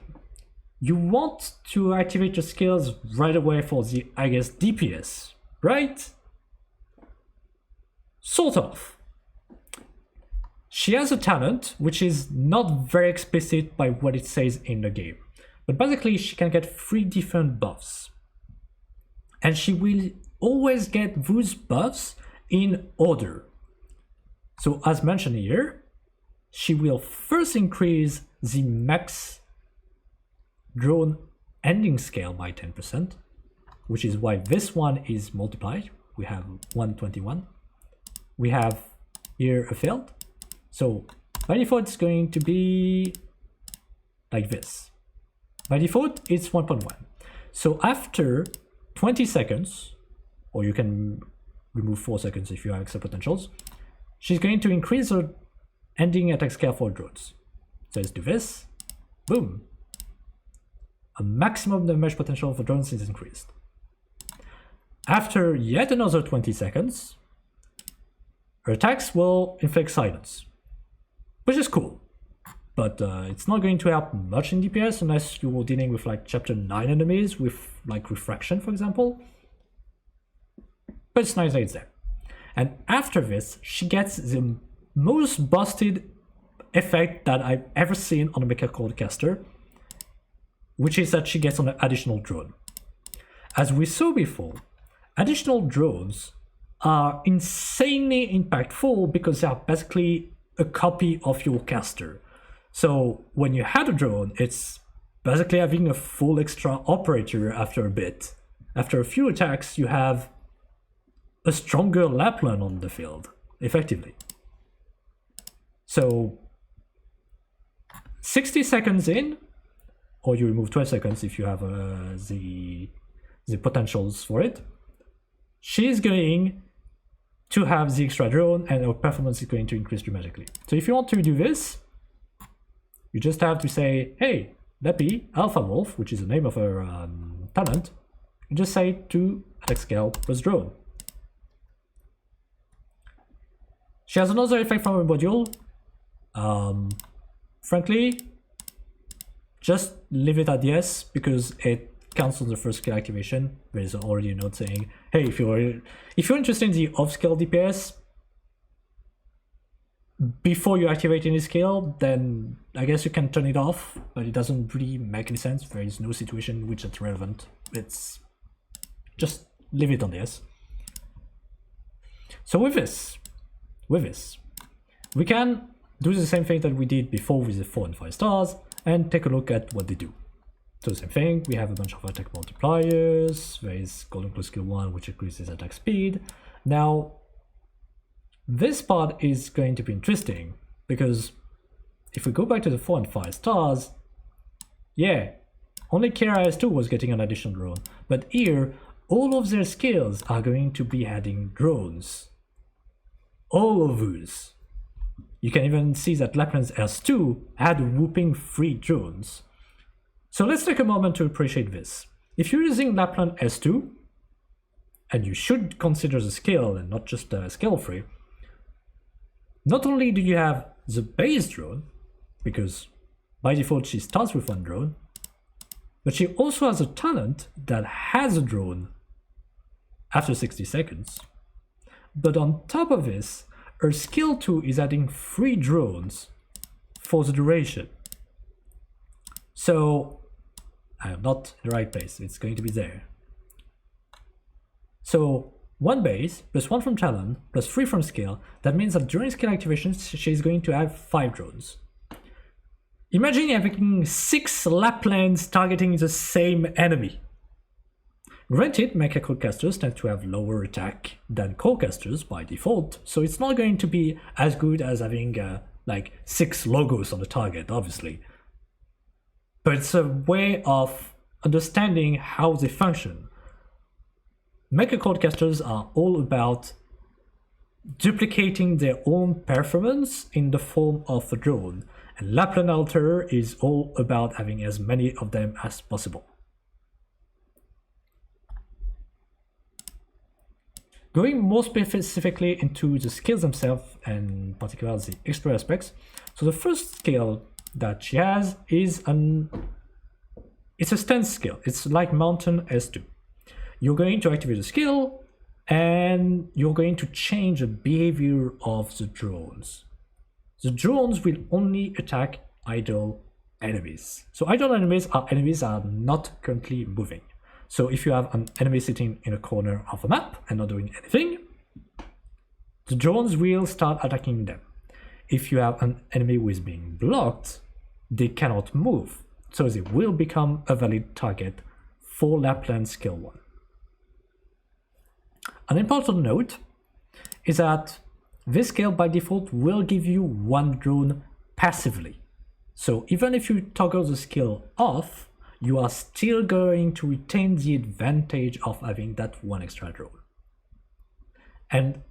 You want to activate your skills right away for the, I guess, DPS, right? Sort of. She has a talent which is not very explicit by what it says in the game, but basically she can get 3 different buffs, and she will always get those buffs in order. So as mentioned here, she will first increase the max drone ending scale by 10%, which is why this one is multiplied. We have 121. We have here a failed. So by default, it's going to be like this. By default, it's 1.1. So after 20 seconds, or you can remove 4 seconds if you have extra potentials, she's going to increase her ending attack scale for drones. So let's do this. Boom. A maximum damage potential for drones is increased. After yet another 20 seconds, her attacks will inflict silence, which is cool, but it's not going to help much in DPS unless you're dealing with like chapter 9 enemies with like refraction, for example. But it's nice that it's there. And after this, she gets the most busted effect that I've ever seen on a Mech-Accord caster, which is that she gets an additional drone. As we saw before, additional drones are insanely impactful because they are basically a copy of your caster. So when you had a drone, it's basically having a full extra operator after a bit. After a few attacks, you have a stronger Lapland on the field, effectively. So 60 seconds in, or you remove 12 seconds if you have the potentials for it, she's going to have the extra drone and her performance is going to increase dramatically. So if you want to do this, you just have to say, hey, Leppy, Alpha Wolf, which is the name of her talent, you just say 2 attack scale plus drone. She has another effect from her module. Frankly, just leave it at yes, because it counts on the first skill activation. There's already a note saying, hey, if you're interested in the off-skill DPS, before you activate any skill, then I guess you can turn it off, but it doesn't really make any sense. There is no situation in which it's relevant. It's just leave it on yes. So with this, we can do the same thing that we did before with the 4 and 5 stars and take a look at what they do. So the same thing, we have a bunch of attack multipliers. There is Golden Glow skill 1, which increases attack speed. Now, this part is going to be interesting, because if we go back to the 4 and 5 stars, yeah, only KRIS2 was getting an additional drone, but here, all of their skills are going to be adding drones. All of those. You can even see that Lapland's S2 had a whooping 3 drones. So let's take a moment to appreciate this. If you're using Lapland S2, and you should consider the skill and not just skill free, not only do you have the base drone, because by default she starts with 1 drone, but she also has a talent that has a drone after 60 seconds. But on top of this, her skill 2 is adding 3 drones for the duration. So I am not in the right place, it's going to be there. So 1 base, plus 1 from talent, plus 3 from skill. That means that during skill activation, she's going to have 5 drones. Imagine having 6 Laplands targeting the same enemy. Granted, Mech-Accord casters tend to have lower attack than core casters by default, so it's not going to be as good as having like 6 logos on the target, obviously. But it's a way of understanding how they function. Mech-Accord casters are all about duplicating their own performance in the form of a drone, and Lapland Alter is all about having as many of them as possible. Going more specifically into the skills themselves, and particularly the extra aspects. So the first skill that she has is it's a stance skill. It's like Mountain S2. You're going to activate the skill, and you're going to change the behavior of the drones. The drones will only attack idle enemies. So idle enemies are not currently moving. So if you have an enemy sitting in a corner of a map and not doing anything, the drones will start attacking them. If you have an enemy who is being blocked, they cannot move, so they will become a valid target for Lapland skill 1. An important note is that this skill by default will give you 1 drone passively. So even if you toggle the skill off, you are still going to retain the advantage of having that 1 extra drone. And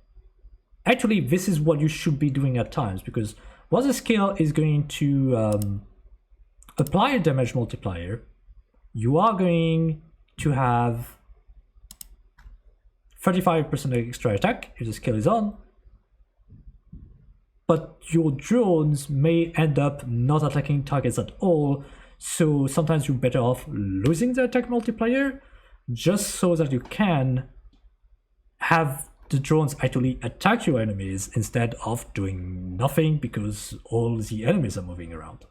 actually, this is what you should be doing at times, because while the skill is going to apply a damage multiplier, you are going to have 35% extra attack if the skill is on, but your drones may end up not attacking targets at all, so sometimes you're better off losing the attack multiplier just so that you can have the drones actually attack your enemies instead of doing nothing because all the enemies are moving around.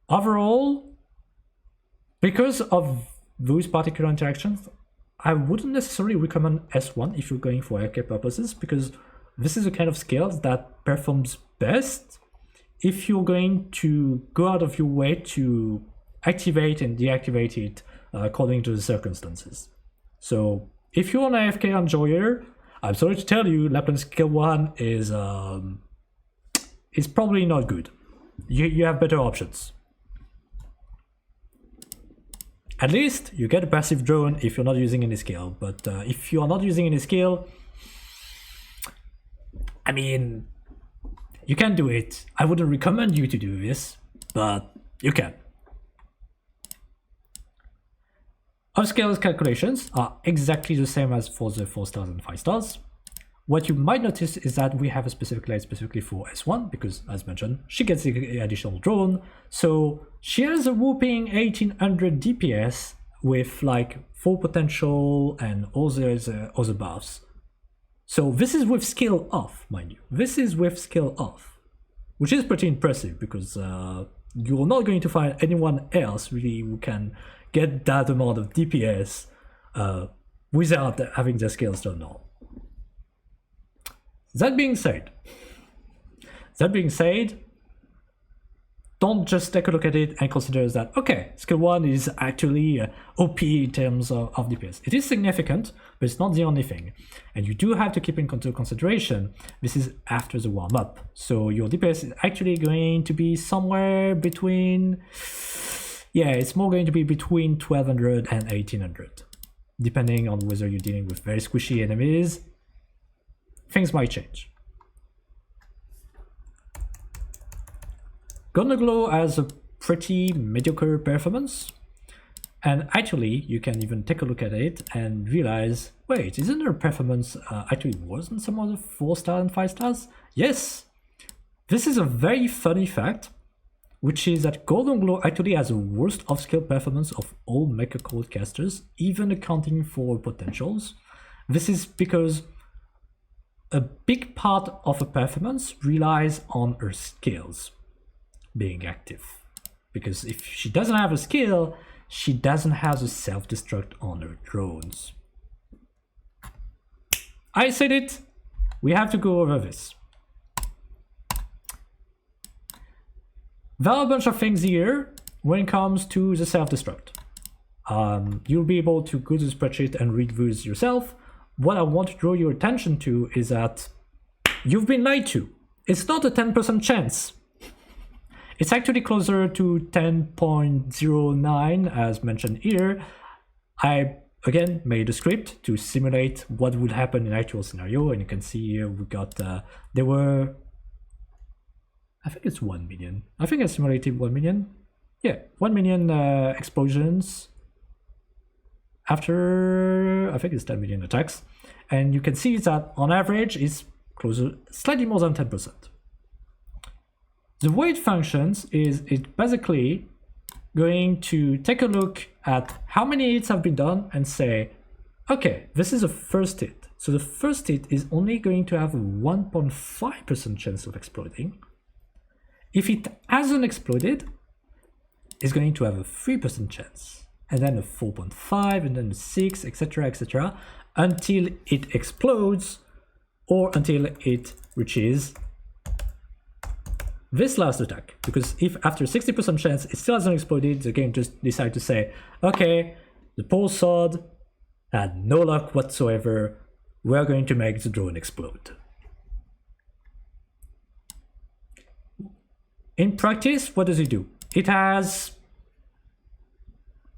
Overall, because of those particular interactions, I wouldn't necessarily recommend S1 if you're going for AK purposes, because this is the kind of skill that performs best if you're going to go out of your way to activate and deactivate it according to the circumstances. So if you're an AFK enjoyer, I'm sorry to tell you, Lapland skill 1 is probably not good. You have better options. At least you get a passive drone if you're not using any skill, but if you are not using any skill, I mean, you can do it. I wouldn't recommend you to do this, but you can. Upscale calculations are exactly the same as for the 4 stars and 5 stars. What you might notice is that we have a specific light specifically for S1, because as mentioned, she gets the additional drone. So she has a whooping 1800 DPS with like 4 potential and all the other buffs. So this is with skill off, mind you. This is with skill off, which is pretty impressive because you're not going to find anyone else really who can get that amount of DPS without having their skills turned on. That being said, don't just take a look at it and consider that, okay, skill 1 is actually OP in terms of DPS. It is significant, but it's not the only thing. And you do have to keep into consideration, this is after the warm-up. So your DPS is actually going to be somewhere between, yeah, it's more going to be between 1200 and 1800. Depending on whether you're dealing with very squishy enemies, things might change. Golden Glow has a pretty mediocre performance, and actually you can even take a look at it and realize, wait, isn't her performance actually worse than some other 4 star and 5 stars? Yes! This is a very funny fact, which is that Golden Glow actually has the worst off-skill performance of all Mech-Accord casters, even accounting for potentials. This is because a big part of her performance relies on her skills being active, because if she doesn't have a skill, she doesn't have the self-destruct on her drones. I said it. We have to go over this. There are a bunch of things here when it comes to the self-destruct. You'll be able to go to the spreadsheet and read those yourself. What I want to draw your attention to is that you've been lied to. It's not a 10% chance. It's actually closer to 10.09 as mentioned here. I again made a script to simulate what would happen in actual scenario, and you can see here we got there were, I think it's 1 million. I think I simulated 1 million. Yeah, 1 million explosions after, I think it's 10 million attacks. And you can see that on average it's closer, slightly more than 10%. The way it functions is it basically going to take a look at how many hits have been done and say, okay, this is a first hit. So the first hit is only going to have a 1.5% chance of exploding. If it hasn't exploded, it's going to have a 3% chance, and then a 4.5, and then a 6, etc., etc., until it explodes, or until it reaches this last attack. Because if after 60% chance it still hasn't exploded, the game just decides to say, okay, the poor sod had no luck whatsoever, we're going to make the drone explode. In practice, what does it do? It has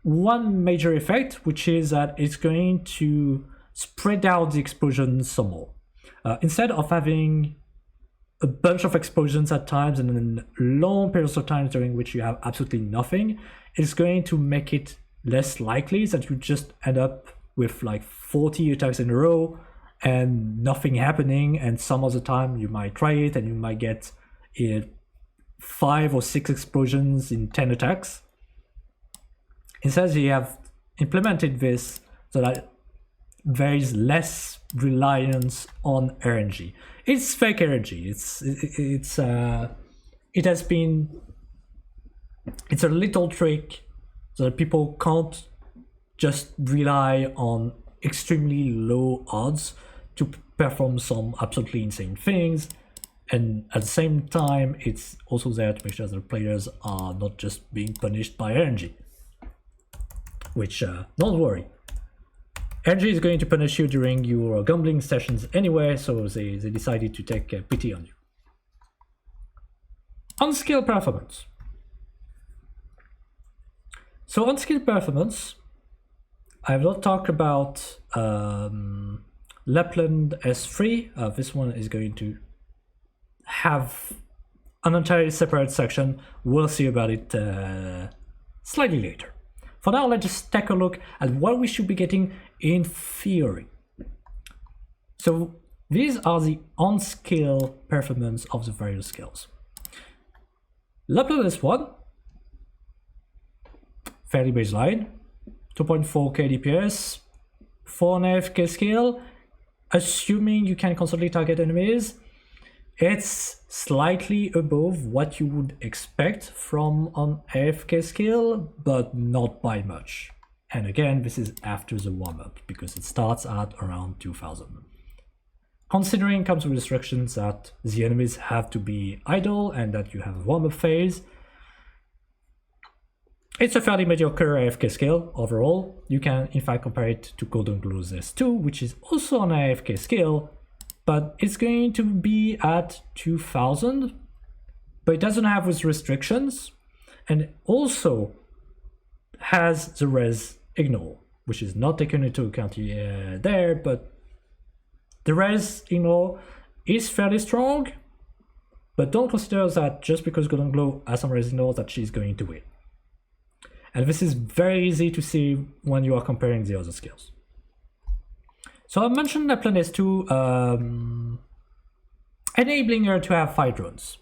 one major effect, which is that it's going to spread out the explosions some more. Instead of having a bunch of explosions at times and then long periods of time during which you have absolutely nothing, it's going to make it less likely that you just end up with like 40 attacks in a row and nothing happening, and some of the time you might try it and you might get 5 or 6 explosions in 10 attacks. Instead, you have implemented this so that there is less reliance on RNG. It's fake RNG. It's a little trick so that people can't just rely on extremely low odds to perform some absolutely insane things. And at the same time, it's also there to make sure that the players are not just being punished by RNG. Which, don't worry. RNG is going to punish you during your gambling sessions anyway, so they decided to take pity on you. On-skill performance. So on-skill performance, I have not talked about Lapland S3. This one is going to have an entirely separate section. We'll see about it slightly later. For now, let's just take a look at what we should be getting in theory. So these are the on-skill performance of the various skills. Lapland S1, fairly baseline, 2.4k DPS, 4.5k skill, assuming you can constantly target enemies. It's slightly above what you would expect from an AFK skill, but not by much. And again, this is after the warm-up, because it starts at around 2000. Considering comes with restrictions that the enemies have to be idle and that you have a warm-up phase, it's a fairly mediocre AFK skill overall. You can in fact compare it to Golden Glow's S2, which is also an AFK skill, but it's going to be at 2000, but it doesn't have those restrictions, and it also has the res ignore, which is not taken into account there, but the res ignore is fairly strong, but don't consider that just because Golden Glow has some res ignore that she's going to win. And this is very easy to see when you are comparing the other skills. So I mentioned Lapland S2 enabling her to have 5 drones.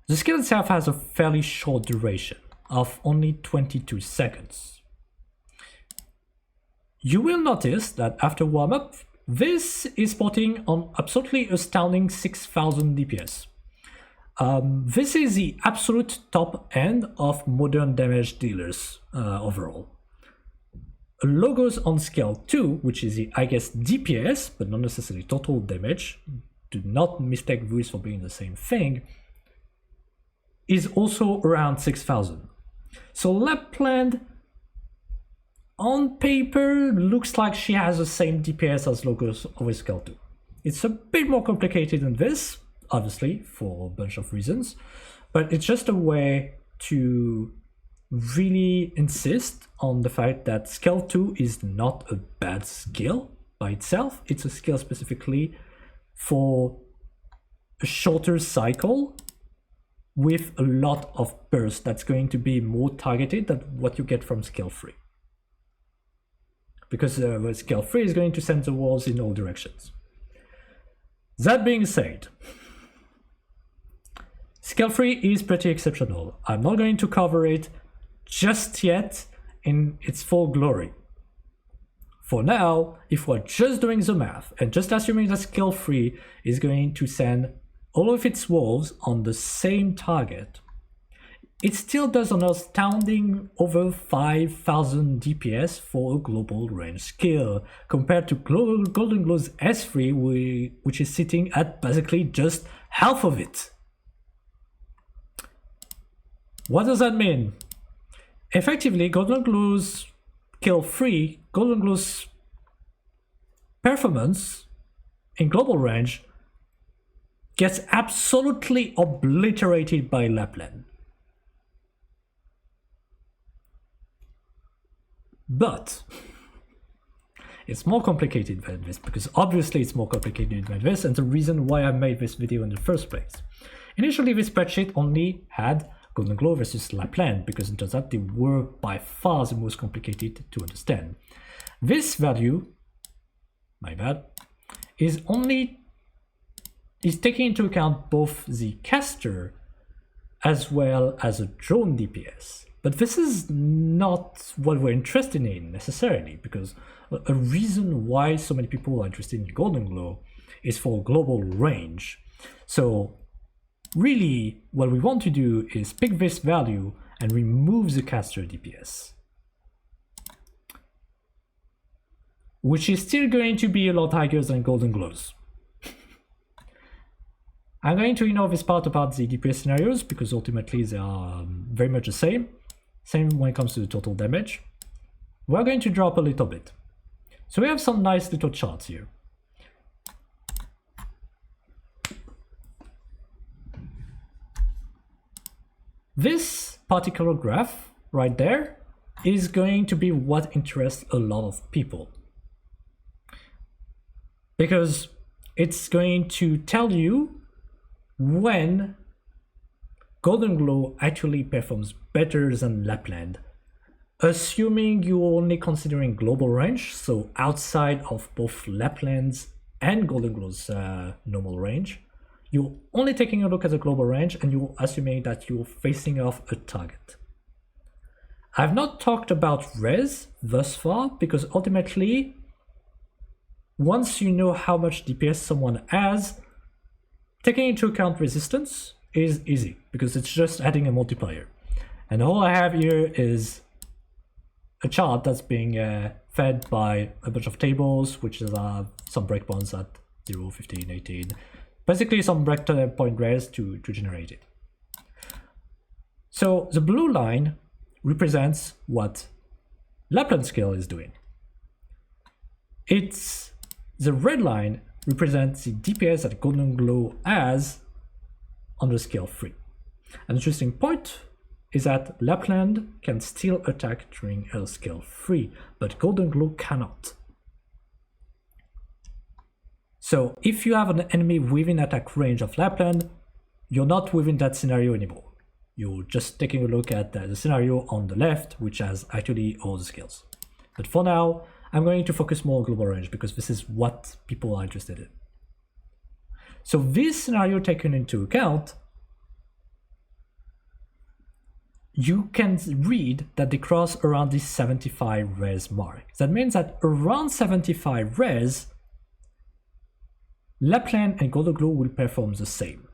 The skill itself has a fairly short duration of only 22 seconds. You will notice that after warm-up, this is spotting on absolutely astounding 6000 DPS. This is the absolute top end of modern damage dealers overall. logos on scale 2, which is the, I guess, DPS, but not necessarily total damage, do not mistake these for being the same thing, is also around 6,000. So Lapland, on paper, looks like she has the same DPS as logos over scale 2. It's a bit more complicated than this, obviously, for a bunch of reasons, but it's just a way to really insist on the fact that scale 2 is not a bad skill by itself. It's a skill specifically for a shorter cycle with a lot of burst that's going to be more targeted than what you get from scale 3. Because scale 3 is going to send the walls in all directions. That being said, scale 3 is pretty exceptional. I'm not going to cover it just yet in its full glory. For now, if we're just doing the math and just assuming that scale 3 is going to send all of its wolves on the same target, it still does an astounding over 5,000 DPS for a global range skill, compared to Golden Glow's S3, which is sitting at basically just half of it. What does that mean? Effectively, Golden Glow's kill 3, Golden Glow's performance in global range gets absolutely obliterated by Lapland. But it's more complicated than this, because obviously it's more complicated than this, and the reason why I made this video in the first place. Initially, this spreadsheet only had Golden Glow versus Lapland, because it turns out they were by far the most complicated to understand. This value, my bad, is taking into account both the caster as well as a drone DPS. But this is not what we're interested in necessarily, because a reason why so many people are interested in Golden Glow is for global range. So really, what we want to do is pick this value and remove the caster DPS, which is still going to be a lot higher than Golden Glow's. I'm going to ignore this part about the DPS scenarios, because ultimately they are very much the same. Same when it comes to the total damage. We're going to drop a little bit. So we have some nice little charts here. This particular graph right there is going to be what interests a lot of people, because it's going to tell you when Golden Glow actually performs better than Lapland, assuming you're only considering global range, so outside of both Lapland's and Golden Glow's normal range. You're only taking a look at the global range, and you're assuming that you're facing off a target. I've not talked about res thus far, because ultimately, once you know how much DPS someone has, taking into account resistance is easy, because it's just adding a multiplier. And all I have here is a chart that's being fed by a bunch of tables, which is some breakpoints at 0, 15, 18. Basically some breakpoint res to generate it. So the blue line represents what Lapland scale is doing. The red line represents the DPS that Golden Glow has on the scale 3. An interesting point is that Lapland can still attack during a scale 3, but Golden Glow cannot. So if you have an enemy within attack range of Lapland, you're not within that scenario anymore. You're just taking a look at the scenario on the left, which has actually all the skills. But for now, I'm going to focus more on global range, because this is what people are interested in. So this scenario taken into account, you can read that they cross around the 75 res mark. That means that around 75 res, Lapland and Golden Glow will perform the same.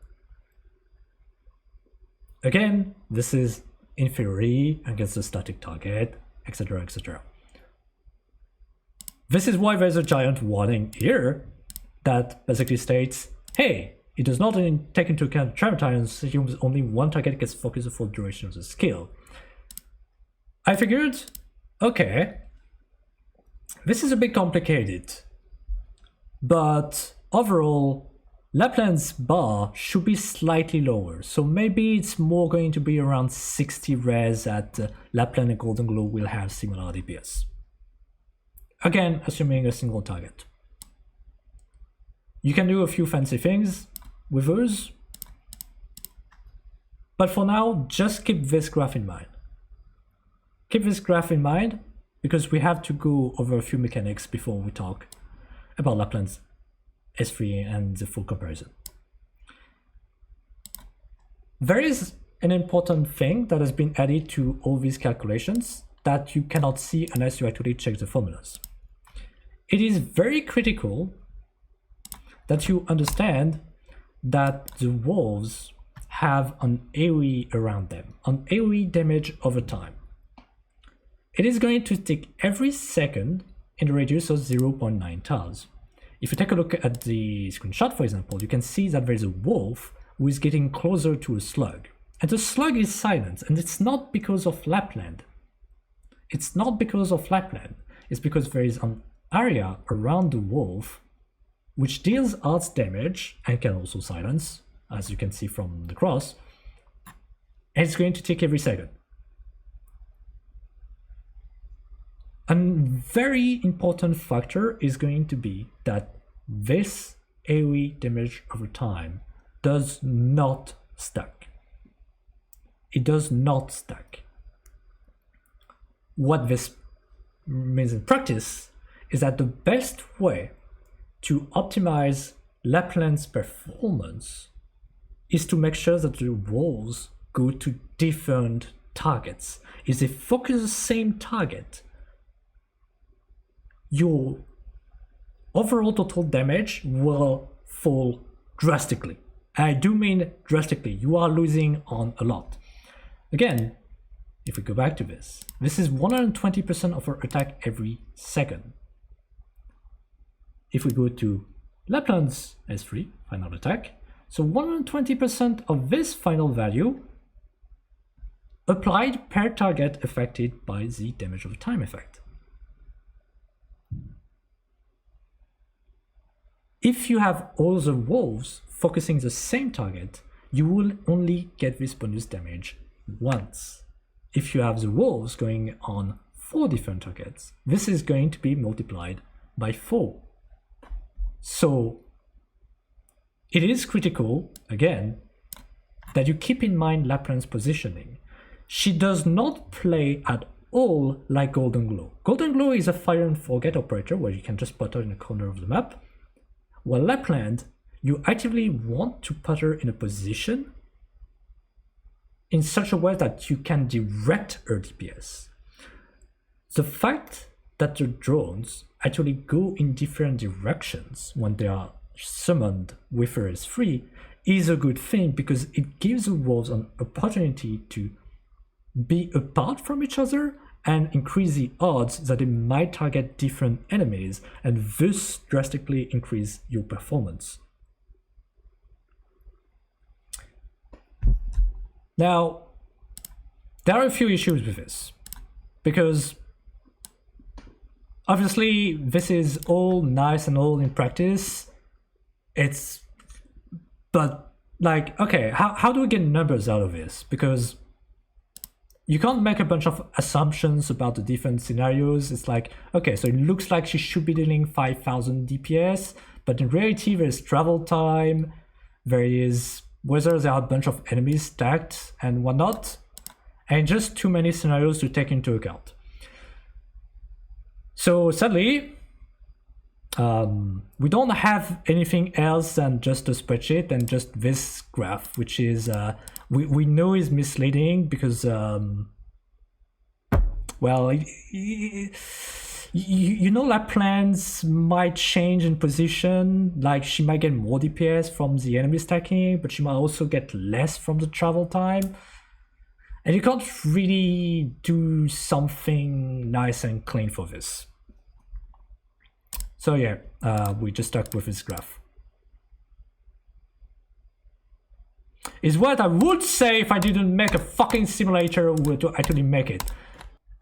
Again, this is in theory against the static target, etc, etc. This is why there's a giant warning here that basically states, hey, it does not take into account travel time, assumes only one target gets focused for the duration of the skill. I figured, okay, this is a bit complicated, but overall, Lapland's bar should be slightly lower, so maybe it's more going to be around 60 res at Lapland and Golden Glow will have similar DPS. Again, assuming a single target. You can do a few fancy things with those, but for now, just keep this graph in mind. Keep this graph in mind because we have to go over a few mechanics before we talk about Lapland's S3 and the full comparison. There is an important thing that has been added to all these calculations that you cannot see unless you actually check the formulas. It is very critical that you understand that the wolves have an AoE around them, an AoE damage over time. It is going to tick every second in the radius of 0.9 tiles. If you take a look at the screenshot, for example, you can see that there's a wolf who is getting closer to a slug. And the slug is silent, and it's not because of Lapland. It's not because of Lapland. It's because there is an area around the wolf which deals arts damage and can also silence, as you can see from the cross, and it's going to tick every second. A very important factor is going to be that this AoE damage over time does not stack. It does not stack. What this means in practice is that the best way to optimize Lapland's performance is to make sure that the wolves go to different targets. If they focus the same target, your overall total damage will fall drastically. I do mean drastically. You are losing on a lot. Again, if we go back to this, this is 120% of our attack every second. If we go to Lapland's S3, final attack, so 120% of this final value applied per target affected by the damage over time effect. If you have all the wolves focusing the same target, you will only get this bonus damage once. If you have the wolves going on 4 different targets, this is going to be multiplied by 4. So it is critical, again, that you keep in mind Lapland's positioning. She does not play at all like Golden Glow. Golden Glow is a fire and forget operator where you can just put her in a corner of the map. While Lapland, you actively want to put her in a position in such a way that you can direct her DPS. The fact that the drones actually go in different directions when they are summoned with her S3 is a good thing because it gives the wolves an opportunity to be apart from each other and increase the odds that they might target different enemies and thus drastically increase your performance. Now, there are a few issues with this because obviously this is all nice and all in practice. But like, okay, how do we get numbers out of this? Because you can't make a bunch of assumptions about the different scenarios. It's like, okay, so it looks like she should be dealing 5,000 DPS, but in reality, there's travel time, there is whether there are a bunch of enemies stacked and whatnot, and just too many scenarios to take into account. So sadly, we don't have anything else than just a spreadsheet and just this graph, which is we know is misleading because well, you know, Lapland's might change in position, like she might get more DPS from the enemy stacking, but she might also get less from the travel time, and you can't really do something nice and clean for this. So yeah, we just stuck with this graph. Is what I would say if I didn't make a fucking simulator to actually make it.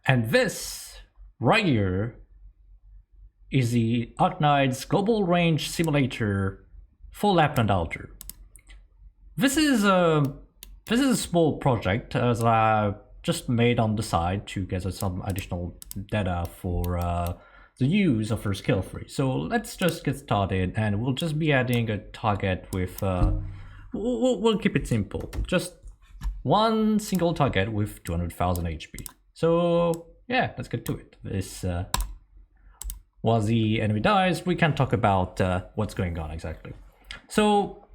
And this right here is the Arknights Global Range Simulator for Lapland Alter. This is a small project that I just made on the side to gather some additional data for the use of our skill tree. So let's just get started, and we'll just be adding a target with we'll keep it simple, just one single target with 200,000 HP. So yeah, let's get to it. This while the enemy dies, we can talk about what's going on exactly. So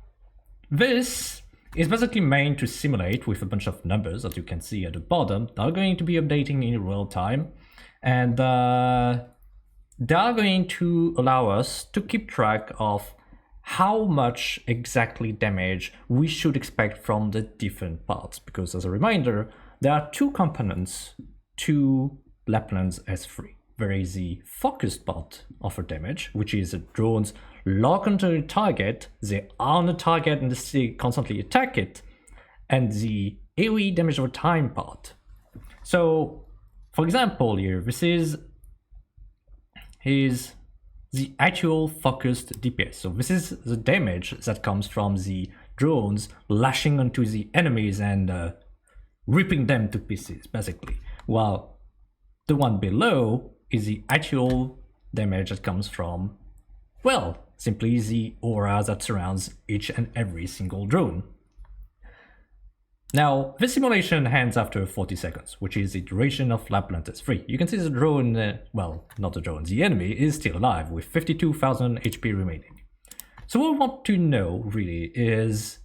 this is basically meant to simulate with a bunch of numbers that you can see at the bottom that are going to be updating in real time, and they are going to allow us to keep track of how much exactly damage we should expect from the different parts. Because as a reminder, there are two components to Lapland's S3. There is the focused part of our damage, which is the drones lock onto the target, they are on the target and they constantly attack it, and the AoE damage over time part. So, for example, here, this is the actual focused DPS. So this is the damage that comes from the drones lashing onto the enemies and ripping them to pieces, basically. While the one below is the actual damage that comes from, well, simply the aura that surrounds each and every single drone. Now, this simulation ends after 40 seconds, which is the duration of Lapland S3. You can see the drone, well, not the drone, the enemy is still alive with 52,000 HP remaining. So what I want to know, really, is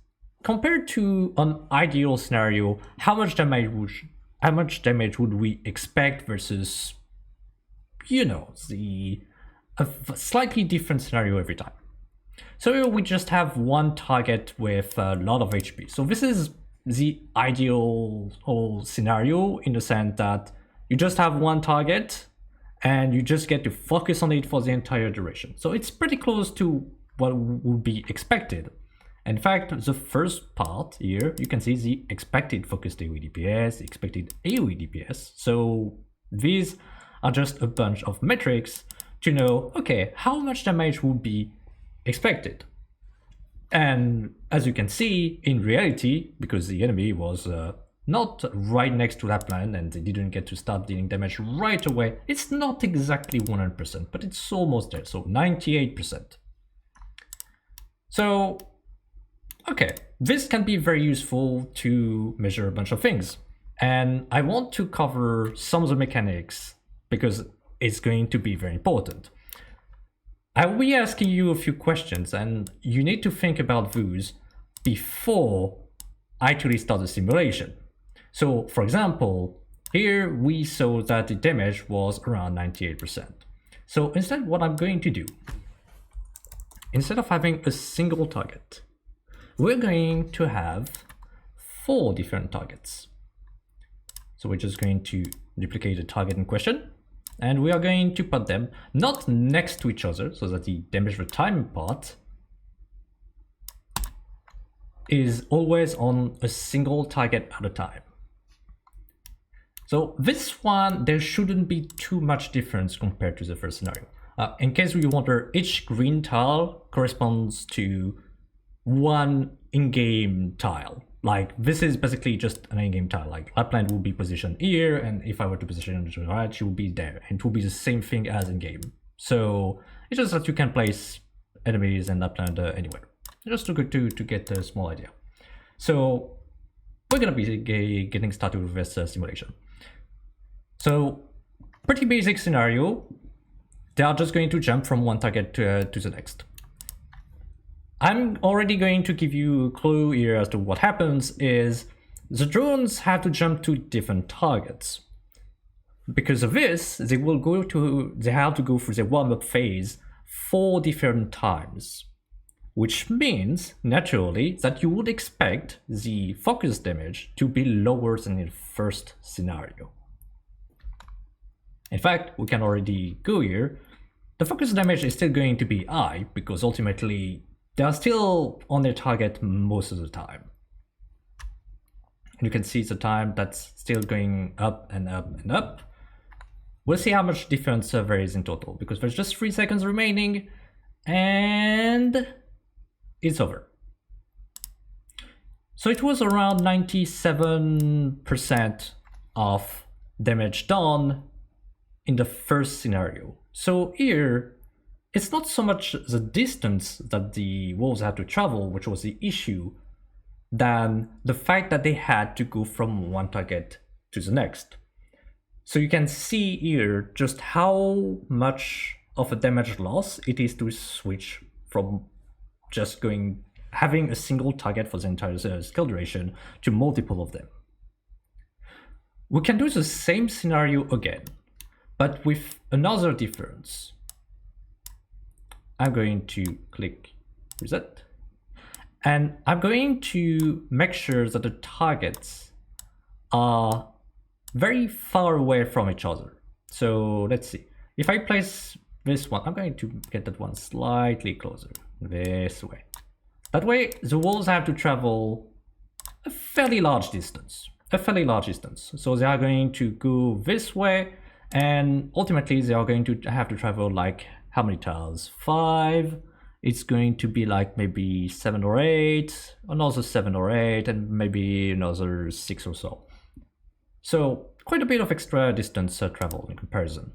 compared to an ideal scenario, how much damage would we expect versus, you know, a slightly different scenario every time. So here we just have one target with a lot of HP. So this is the ideal whole scenario in the sense that you just have one target and you just get to focus on it for the entire duration. So it's pretty close to what would be expected. In fact, the first part here, you can see the expected focused AoE DPS, the expected AoE DPS. So these are just a bunch of metrics to know, okay, how much damage would be expected. And as you can see, in reality, because the enemy was not right next to Lapland and they didn't get to start dealing damage right away, it's not exactly 100%, but it's almost there, so 98%. So, okay, this can be very useful to measure a bunch of things. And I want to cover some of the mechanics because it's going to be very important. I will be asking you a few questions and you need to think about those before I actually start the simulation. So for example, here we saw that the damage was around 98%. So instead what I'm going to do, instead of having a single target, we're going to have 4 different targets. So we're just going to duplicate the target in question. And we are going to put them not next to each other so that the damage retirement part is always on a single target at a time. So this one, there shouldn't be too much difference compared to the first scenario. In case you wonder, each green tile corresponds to one in-game tile. Like this is basically just an in-game tile. Like Lapland will be positioned here, and if I were to position it to the right, she will be there, and it will be the same thing as in-game. So it's just that you can place enemies and Lapland anywhere. Just to get a small idea. So we're gonna be getting started with this simulation. So pretty basic scenario. They are just going to jump from one target to the next. I'm already going to give you a clue here as to what happens is the drones have to jump to different targets. Because of this, they have to go through the warm-up phase 4 different times. Which means, naturally, that you would expect the focus damage to be lower than in the first scenario. In fact, we can already go here. the focus damage is still going to be high because ultimately they are still on their target most of the time. You can see the time that's still going up and up and up. We'll see how much difference there is in total because there's just 3 seconds remaining and it's over. So it was around 97% of damage done in the first scenario. So here, it's not so much the distance that the wolves had to travel, which was the issue, than the fact that they had to go from one target to the next. So you can see here just how much of a damage loss it is to switch from just having a single target for the entire skill duration to multiple of them. We can do the same scenario again, but with another difference. I'm going to click reset, and I'm going to make sure that the targets are very far away from each other. So let's see. If I place this one, I'm going to get that one slightly closer, this way. That way, the wolves have to travel a fairly large distance. So they are going to go this way, and ultimately they are going to have to travel like how many tiles? 5. It's going to be like maybe 7 or 8, another 7 or 8, and maybe another 6 or so. So quite a bit of extra distance travel in comparison.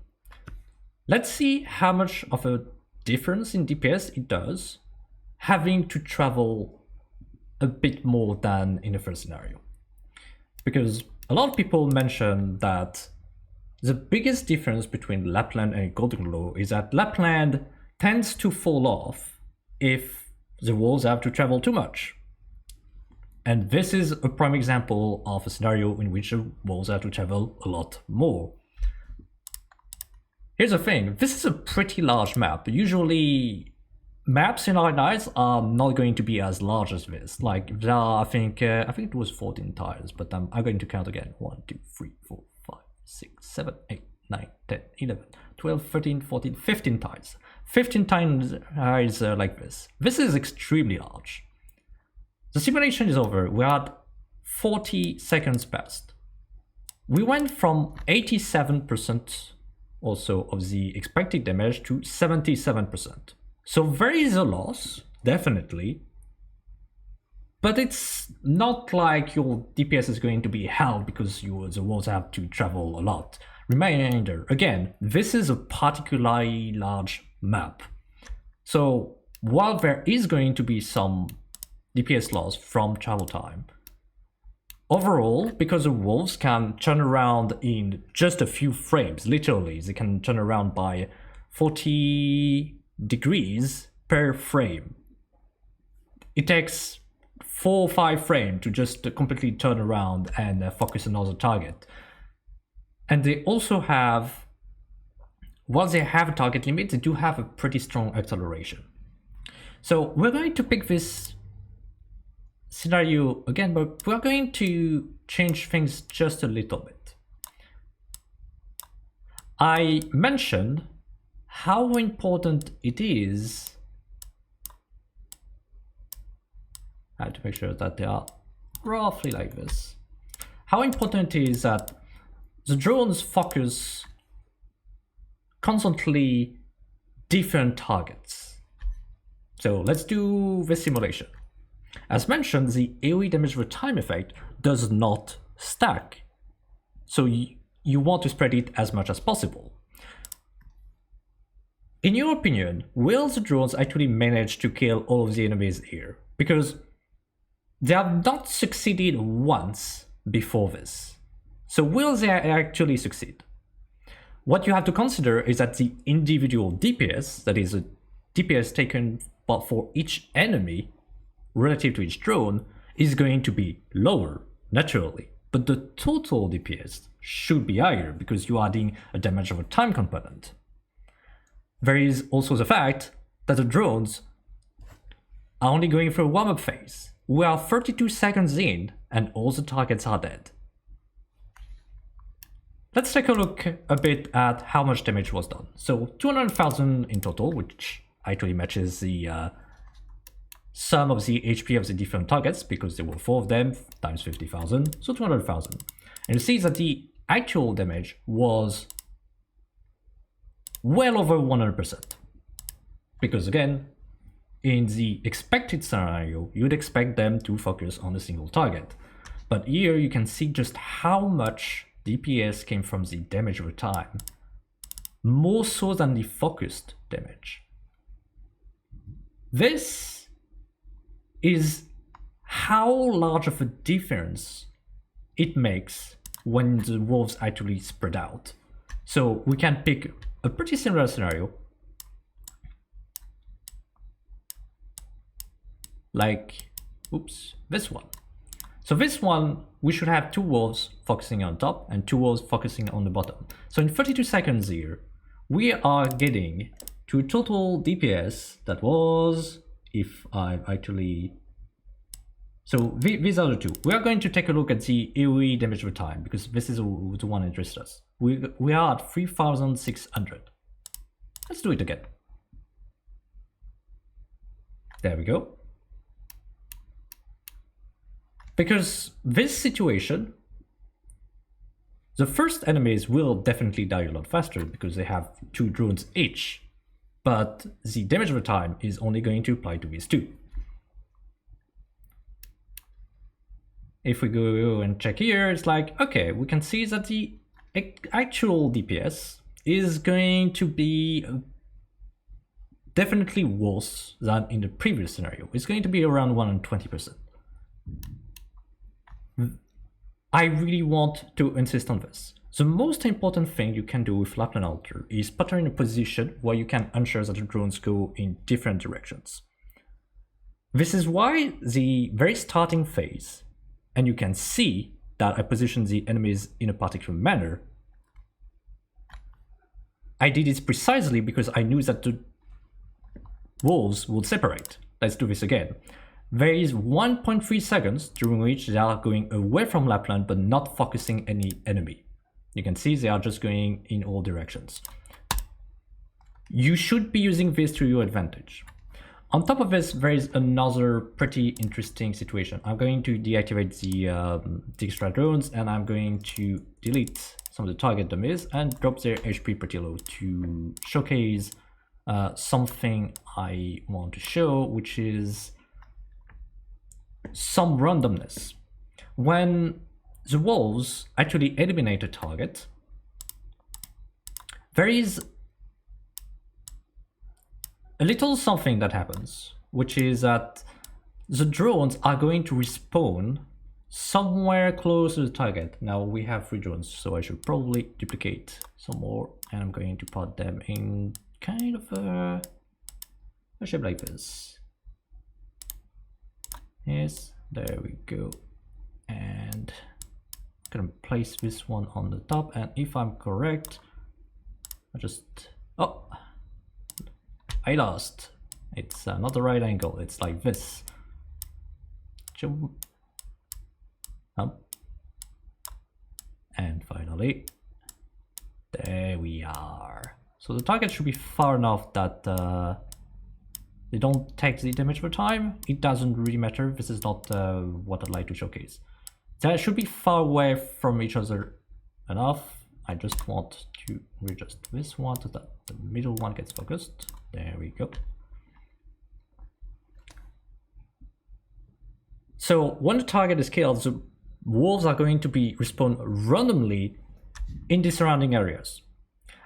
Let's see how much of a difference in DPS it does having to travel a bit more than in the first scenario. Because a lot of people mention that the biggest difference between Lapland and Golden Glow is that Lapland tends to fall off if the wolves have to travel too much. And this is a prime example of a scenario in which the wolves have to travel a lot more. Here's the thing, this is a pretty large map. Usually maps in Arknights are not going to be as large as this. Like there are, I think it was 14 tiles, but I'm going to count again. 1, 2, 3, 4, 5, 6, 7, 8, 9, 10, 11, 12, 13, 14, 15 tiles. 15 tiles like this. This is extremely large. The simulation is over. We had 40 seconds passed. We went from 87% also of the expected damage to 77%. So there is a loss, definitely, but it's not like your DPS is going to be held because the wolves have to travel a lot. Reminder, again, this is a particularly large map. So while there is going to be some DPS loss from travel time, overall, because the wolves can turn around in just a few frames, literally, they can turn around by 40 degrees per frame. It takes 4 or 5 frames to just completely turn around and focus another target. And they also have, while they have a target limit, they do have a pretty strong acceleration. So we're going to pick this scenario again, but we're going to change things just a little bit. I mentioned how important it is. I have to make sure that they are roughly like this. How important it is that the drones focus constantly different targets. So let's do the simulation. As mentioned, the AoE damage over time effect does not stack. So you want to spread it as much as possible. In your opinion, will the drones actually manage to kill all of the enemies here? Because they have not succeeded once before this. So will they actually succeed? What you have to consider is that the individual DPS, that is a DPS taken for each enemy relative to each drone, is going to be lower, naturally. But the total DPS should be higher because you're adding a damage over time component. There is also the fact that the drones are only going through a warm-up phase. We are 32 seconds in and all the targets are dead. let's take a look a bit at how much damage was done. So 200,000 in total, which actually matches the sum of the HP of the different targets, because there were 4 of them, times 50,000, so 200,000. And you see that the actual damage was well over 100%. Because again, in the expected scenario, you'd expect them to focus on a single target. But here you can see just how much DPS came from the damage over time, more so than the focused damage. This is how large of a difference it makes when the wolves actually spread out. So we can pick a pretty similar scenario, like, oops, this one. So this one, we should have 2 wolves focusing on top and 2 wolves focusing on the bottom. So in 32 seconds here, we are getting to a total DPS that was, if I actually... So these are the 2. We are going to take a look at the AoE damage over time, because this is the one that interests us. We are at 3,600. Let's do it again. There we go. Because this situation, the first enemies will definitely die a lot faster because they have 2 drones each, but the damage over time is only going to apply to these 2. If we go and check here, it's like, okay, we can see that the actual DPS is going to be definitely worse than in the previous scenario. It's going to be around 120%. I really want to insist on this. The most important thing you can do with Lapland Altar is put her in a position where you can ensure that the drones go in different directions. This is why the very starting phase, and you can see that I position the enemies in a particular manner, I did it precisely because I knew that the wolves would separate. Let's do this again. There is 1.3 seconds during which they are going away from Lapland but not focusing any enemy. You can see they are just going in all directions. You should be using this to your advantage. On top of this, there is another pretty interesting situation. I'm going to deactivate the extra drones, and I'm going to delete some of the target dummies and drop their HP pretty low to showcase something I want to show, which is some randomness. When the wolves actually eliminate a target, there is a little something that happens, which is that the drones are going to respawn somewhere close to the target. Now we have 3 drones, so I should probably duplicate some more, and I'm going to put them in kind of a shape like this. Yes, there we go. And I'm gonna place this one on the top, and if I'm correct, I just... oh, I lost. It's not the right angle, it's like this. And finally, there we are. So the target should be far enough that they don't take the damage per time. It doesn't really matter. This is not what I'd like to showcase. They should be far away from each other enough. I just want to readjust this one so that the middle one gets focused. There we go. So when the target is killed, the wolves are going to be respawn randomly in the surrounding areas.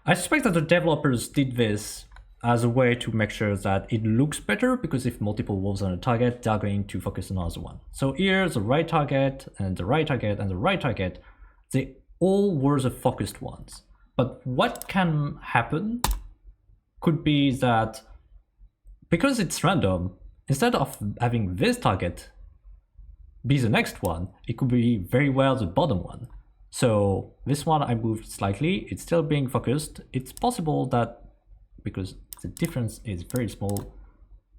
I suspect that the developers did this as a way to make sure that it looks better, because if multiple wolves on a target, they're going to focus on another one. So here, the right target, and the right target, and the right target, they all were the focused ones. But what can happen could be that, because it's random, instead of having this target be the next one, it could be very well the bottom one. So this one I moved slightly, it's still being focused. It's possible that, because the difference is very small,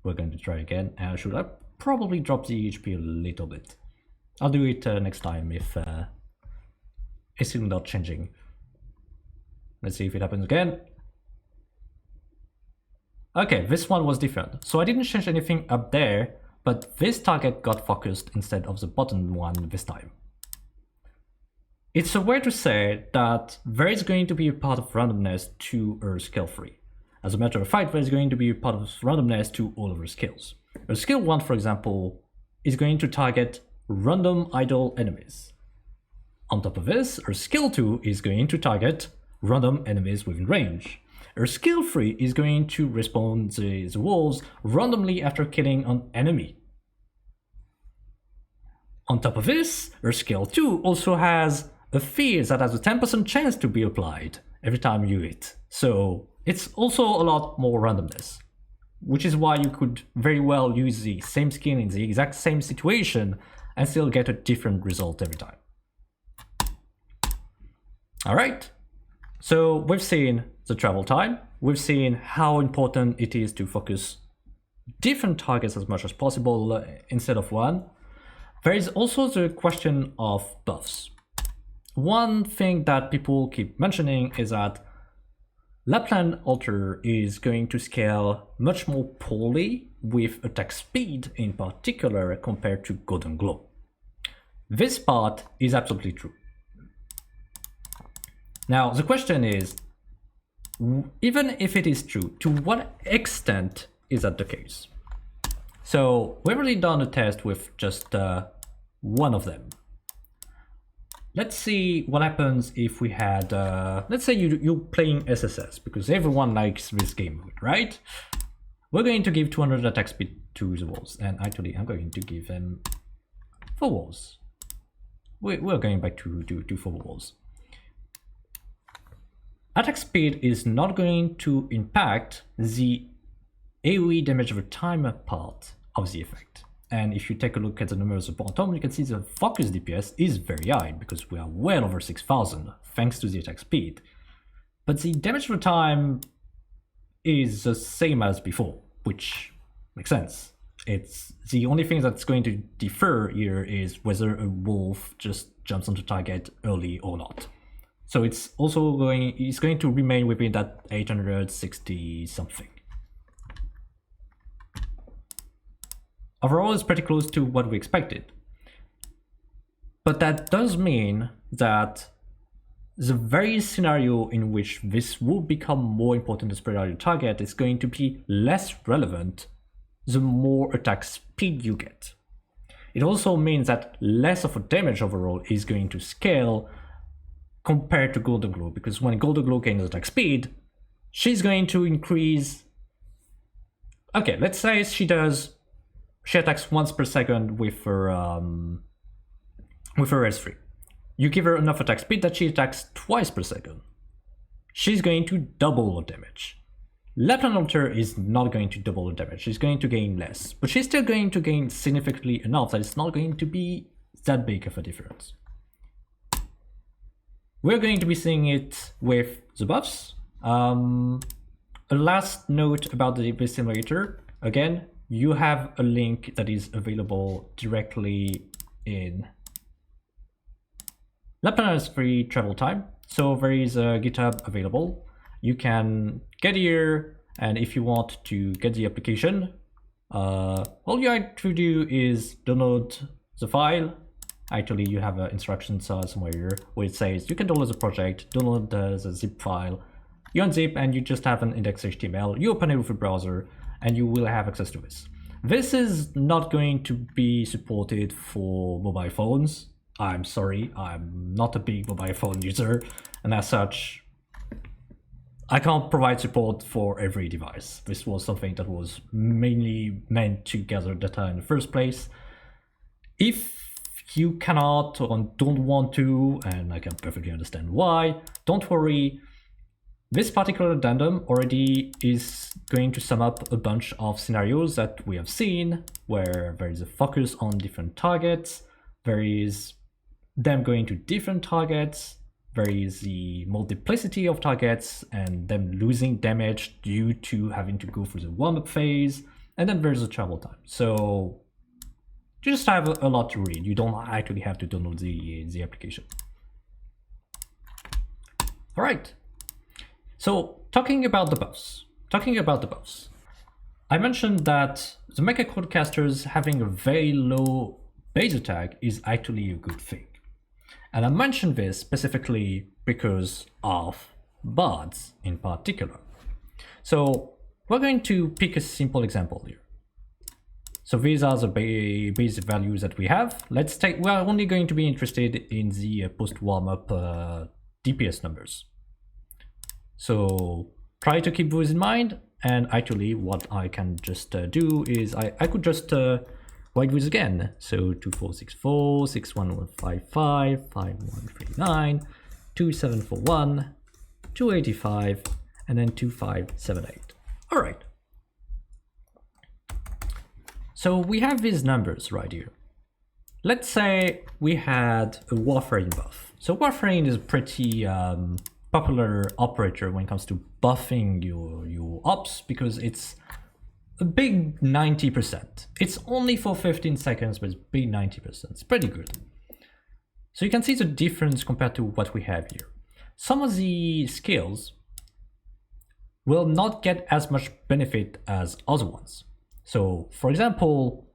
we're going to try again. And I should have probably dropped the HP a little bit. I'll do it next time if it's still not changing. Let's see if it happens again. Okay, this one was different. So I didn't change anything up there, but this target got focused instead of the bottom one this time. It's a way to say that there is going to be a part of randomness to her skill 3. As a matter of fact, there is going to be a part of randomness to all of her skills. Her skill 1, for example, is going to target random idle enemies. On top of this, her skill 2 is going to target random enemies within range. Her skill 3 is going to respawn the walls randomly after killing an enemy. On top of this, her skill 2 also has a fear that has a 10% chance to be applied every time you hit. So it's also a lot more randomness, which is why you could very well use the same skin in the exact same situation and still get a different result every time. Alright, so we've seen the travel time, we've seen how important it is to focus different targets as much as possible instead of one. There is also the question of buffs. One thing that people keep mentioning is that Lapland Altar is going to scale much more poorly with attack speed in particular compared to Golden Glow. This part is absolutely true. Now the question is, even if it is true, to what extent is that the case? So we've already done a test with just one of them. Let's see what happens if we had, let's say you're playing SSS, because everyone likes this game mode, right? We're going to give 200 attack speed to the walls, and actually I'm going to give them 4 walls. We're going back to 4 walls. Attack speed is not going to impact the AoE damage over time part of the effect. And if you take a look at the numbers of bottom, you can see the focus DPS is very high because we are well over 6000 thanks to the attack speed. But the damage over time is the same as before, which makes sense. It's the only thing that's going to differ here is whether a wolf just jumps onto target early or not. So it's also going to remain within that 860 something. Overall, it's pretty close to what we expected. But that does mean that the very scenario in which this will become more important as priority target is going to be less relevant the more attack speed you get. It also means that less of a damage overall is going to scale compared to Golden Glow, because when Golden Glow gains attack speed, she's going to increase. Okay, let's say she attacks once per second with her S3. You give her enough attack speed that she attacks twice per second. She's going to double her damage. Lapland Altar is not going to double her damage, she's going to gain less, but she's still going to gain significantly enough that it's not going to be that big of a difference. We're going to be seeing it with the buffs. A last note about the DPS simulator. Again, you have a link that is available directly in Lapland has free travel time, so there is a GitHub available. You can get here, and if you want to get the application, all you have to do is download the file. Actually, you have instructions somewhere here where it says you can download the project, download the zip file, you unzip, and you just have an index.html. You open it with a browser, and you will have access to this. This is not going to be supported for mobile phones. I'm sorry, I'm not a big mobile phone user, and as such, I can't provide support for every device. This was something that was mainly meant to gather data in the first place. If you cannot or don't want to, and I can perfectly understand why, don't worry. This particular addendum already is going to sum up a bunch of scenarios that we have seen, where there is a focus on different targets, there is them going to different targets, there is the multiplicity of targets and them losing damage due to having to go through the warm-up phase, and then there's the travel time. So you just have a lot to read. You don't actually have to download the application. All right. So talking about the buffs, I mentioned that the Mech-Accord casters having a very low base attack is actually a good thing. And I mentioned this specifically because of bards in particular. So we're going to pick a simple example here. So these are the base values that we have. We are only going to be interested in the post warm-up DPS numbers. So try to keep those in mind. And actually what I can just do is I could just write those again. So 2464, 61155, 5139, 2741, 285, and then 2578. All right. So we have these numbers right here. Let's say we had a Warframe buff. So Warframe is a pretty popular operator when it comes to buffing your ops because it's a big 90%. It's only for 15 seconds, but it's big 90%. It's pretty good. So you can see the difference compared to what we have here. Some of the skills will not get as much benefit as other ones. So for example,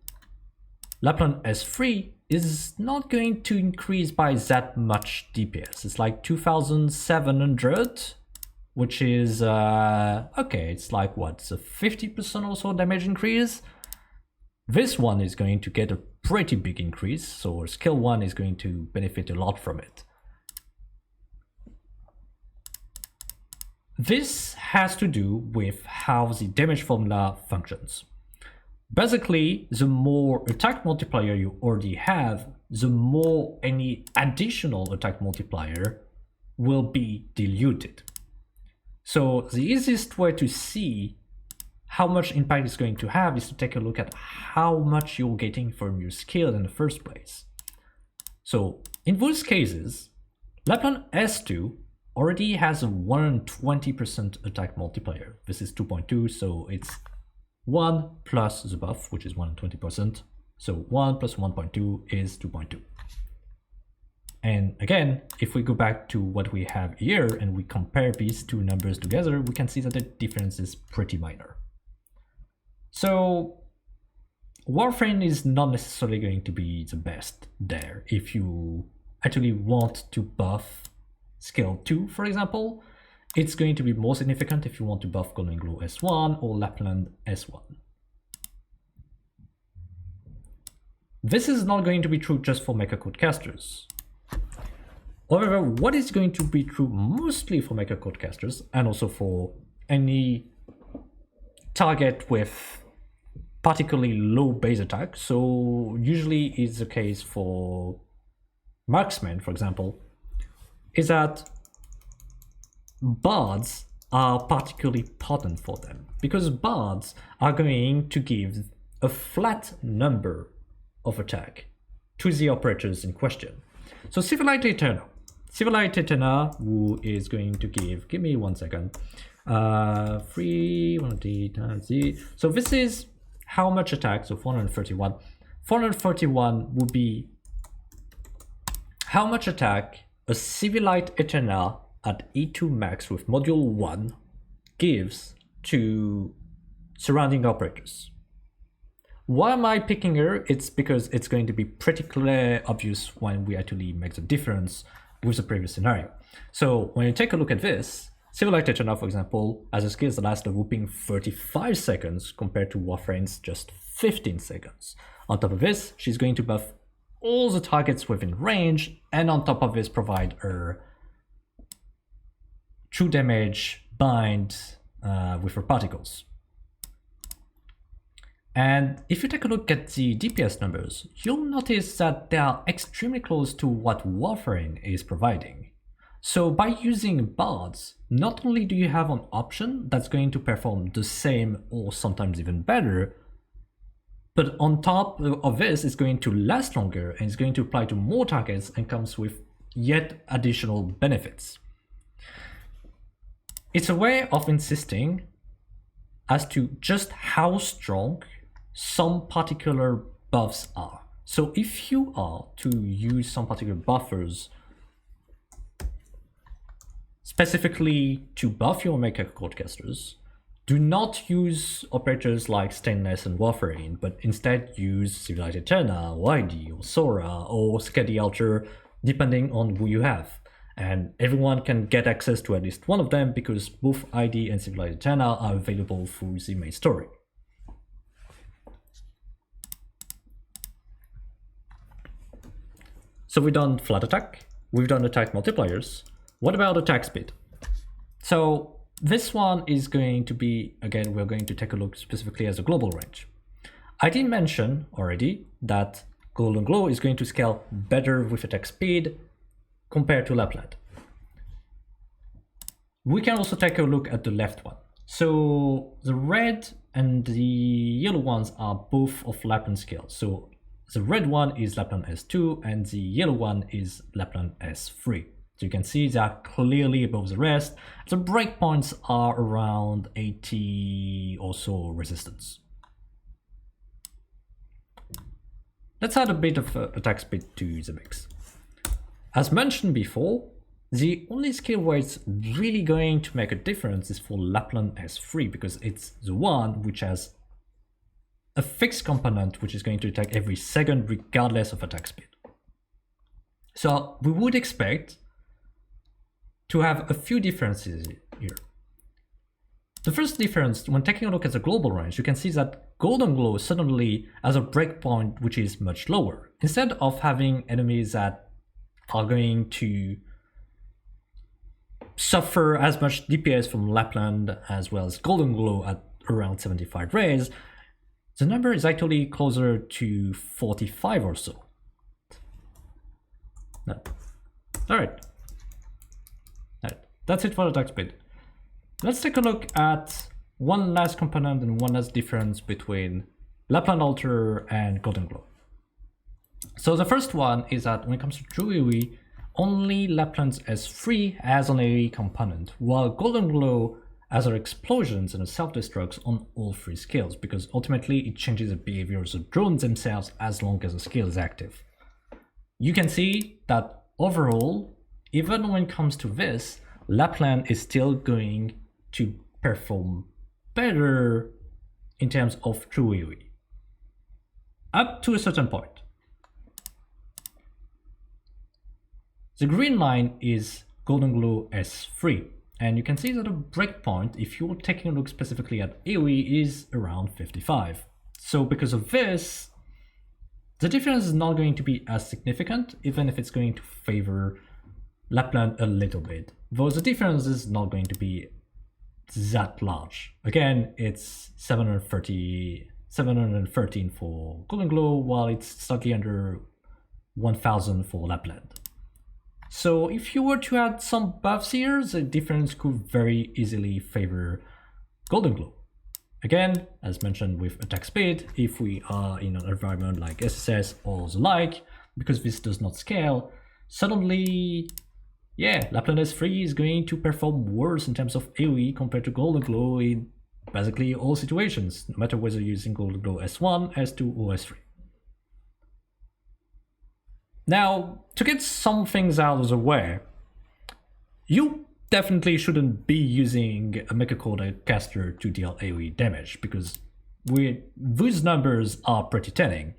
Lapland S3 is not going to increase by that much DPS. It's like 2700, which is, okay, it's like what, a 50% or so damage increase? This one is going to get a pretty big increase, so skill 1 is going to benefit a lot from it. This has to do with how the damage formula functions. Basically, the more attack multiplier you already have, the more any additional attack multiplier will be diluted. So the easiest way to see how much impact it's going to have is to take a look at how much you're getting from your skill in the first place. So in those cases, Lapland S2 already has a 120% attack multiplier. This is 2.2, so it's 1 plus the buff, which is 120%. So 1 plus 1.2 is 2.2. And again, if we go back to what we have here and we compare these two numbers together, we can see that the difference is pretty minor. So Warframe is not necessarily going to be the best there if you actually want to buff skill 2, for example. It's going to be more significant if you want to buff Golden Glow S1 or Lapland S1. This is not going to be true just for Mech-Accord casters. However, what is going to be true mostly for Mech-Accord casters and also for any target with particularly low base attack, so usually it's the case for marksmen, for example, is that bards are particularly potent for them because bards are going to give a flat number of attack to the operators in question. So Civilized Eternal, who is going to give me 1 second, 3 1 times z. So this is how much attack, so 431. 431 would be how much attack a Civilized Eternal at E2 max with module 1 gives to surrounding operators. Why am I picking her? It's because it's going to be pretty clear, obvious when we actually make the difference with the previous scenario. So when you take a look at this, Civilized Eternal, for example, has a skill that lasts a whooping 35 seconds compared to Warframe's just 15 seconds. On top of this, she's going to buff all the targets within range, and on top of this provide her true damage bind with her particles. And if you take a look at the DPS numbers, you'll notice that they are extremely close to what Warframe is providing. So by using bards, not only do you have an option that's going to perform the same or sometimes even better, but on top of this, it's going to last longer and it's going to apply to more targets and comes with yet additional benefits. It's a way of insisting as to just how strong some particular buffs are. So if you are to use some particular buffers, specifically to buff your Mech-Accord casters, do not use operators like Stainless and Warfarin, but instead use quasi-eternal, YD, or Sora, or Skadi Alter, depending on who you have. And everyone can get access to at least one of them because both ID and quasi-eternal are available through the main story. So we've done flat attack, we've done attack multipliers. What about attack speed? So this one is going to be, again, we're going to take a look specifically as a global range. I did mention already that Golden Glow is going to scale better with attack speed compared to Lapland. We can also take a look at the left one. So the red and the yellow ones are both of Lapland scale. So the red one is Lapland S2 and the yellow one is Lapland S3. So you can see they are clearly above the rest. The breakpoints are around 80 or so resistance. Let's add a bit of attack speed to the mix. As mentioned before, the only skill where it's really going to make a difference is for Lapland S3 because it's the one which has a fixed component which is going to attack every second regardless of attack speed. So we would expect to have a few differences here. The first difference, when taking a look at the global range, you can see that Golden Glow suddenly has a breakpoint which is much lower. Instead of having enemies that are going to suffer as much DPS from Lapland as well as Golden Glow at around 75 rays, the number is actually closer to 45 or so. No. Alright. That's it for attack speed. Let's take a look at one last component and one last difference between Lapland Alter and Golden Glow. So the first one is that when it comes to true AoE, only Lapland's S3 has an AoE component, while Golden Glow has her explosions and self-destructs on all three skills, because ultimately it changes the behavior of the drones themselves as long as the skill is active. You can see that overall, even when it comes to this, Lapland is still going to perform better in terms of true AoE, up to a certain point. The green line is Golden Glow S3, and you can see that the breakpoint, if you're taking a look specifically at AoE, is around 55. So because of this, the difference is not going to be as significant, even if it's going to favor Lapland a little bit, though the difference is not going to be that large. Again, it's 713 for Golden Glow, while it's slightly under 1000 for Lapland. So if you were to add some buffs here, the difference could very easily favor Golden Glow. Again, as mentioned with attack speed, if we are in an environment like SSS or the like, because this does not scale, suddenly, yeah, Lapland S3 is going to perform worse in terms of AoE compared to Golden Glow in basically all situations, no matter whether you're using Golden Glow S1, S2, or S3. Now, to get some things out of the way, you definitely shouldn't be using a Mech-Accord caster to deal AoE damage, because those numbers are pretty telling.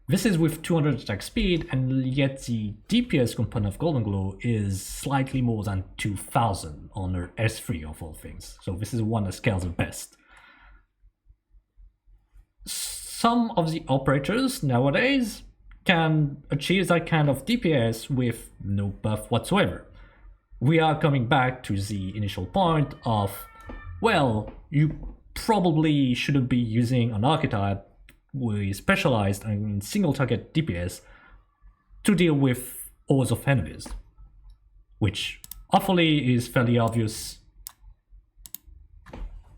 This is with 200 attack speed, and yet the DPS component of Golden Glow is slightly more than 2000 on her S3 of all things. So this is one that scales the best. Some of the operators nowadays can achieve that kind of DPS with no buff whatsoever. We are coming back to the initial point of, well, you probably shouldn't be using an archetype who is specialized in single target DPS to deal with hordes of enemies, which hopefully is fairly obvious,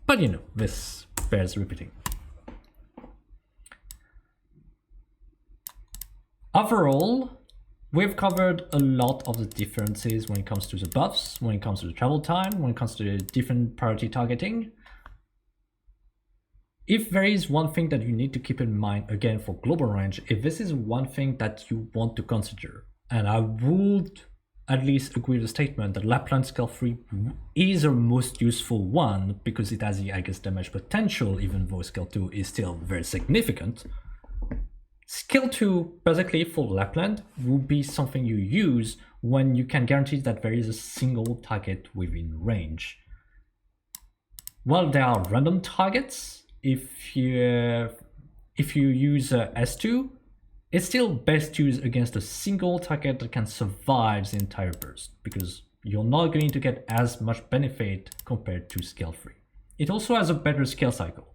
but you know, this bears repeating. Overall, we've covered a lot of the differences when it comes to the buffs, when it comes to the travel time, when it comes to the different priority targeting. If there is one thing that you need to keep in mind, again, for global range, if this is one thing that you want to consider, and I would at least agree with the statement that Lapland Scale 3 is our most useful one because it has the highest damage potential, even though Scale 2 is still very significant. Scale 2, basically for Lapland, will be something you use when you can guarantee that there is a single target within range. While there are random targets, if you use S2, it's still best used against a single target that can survive the entire burst, because you're not going to get as much benefit compared to Scale 3. It also has a better scale cycle.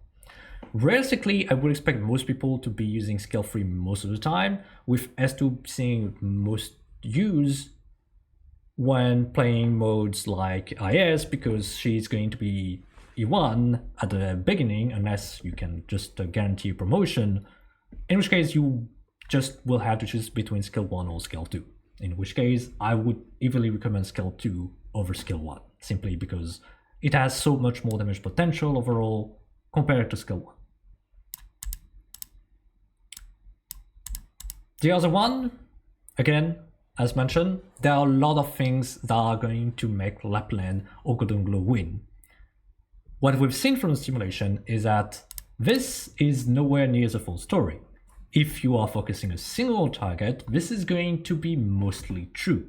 Realistically, I would expect most people to be using Scale 3 most of the time, with S2 seeing most use when playing modes like IS, because she's going to be E1 at the beginning, unless you can just guarantee a promotion, in which case you just will have to choose between Scale 1 or Scale 2. In which case, I would easily recommend Scale 2 over Scale 1, simply because it has so much more damage potential overall compared to Scale 1. The other one, again, as mentioned, there are a lot of things that are going to make Lapland or Golden Glow win. What we've seen from the simulation is that this is nowhere near the full story. If you are focusing a single target, this is going to be mostly true.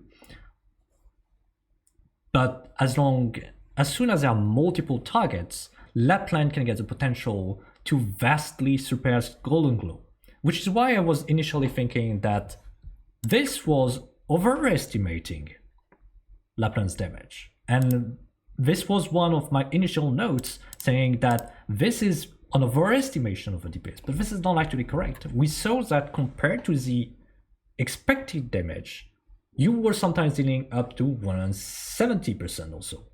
But as soon as there are multiple targets, Lapland can get the potential to vastly surpass Golden Glow, which is why I was initially thinking that this was overestimating Lapland's damage. And this was one of my initial notes saying that this is an overestimation of the DPS, but this is not actually correct. We saw that compared to the expected damage, you were sometimes dealing up to 170% also,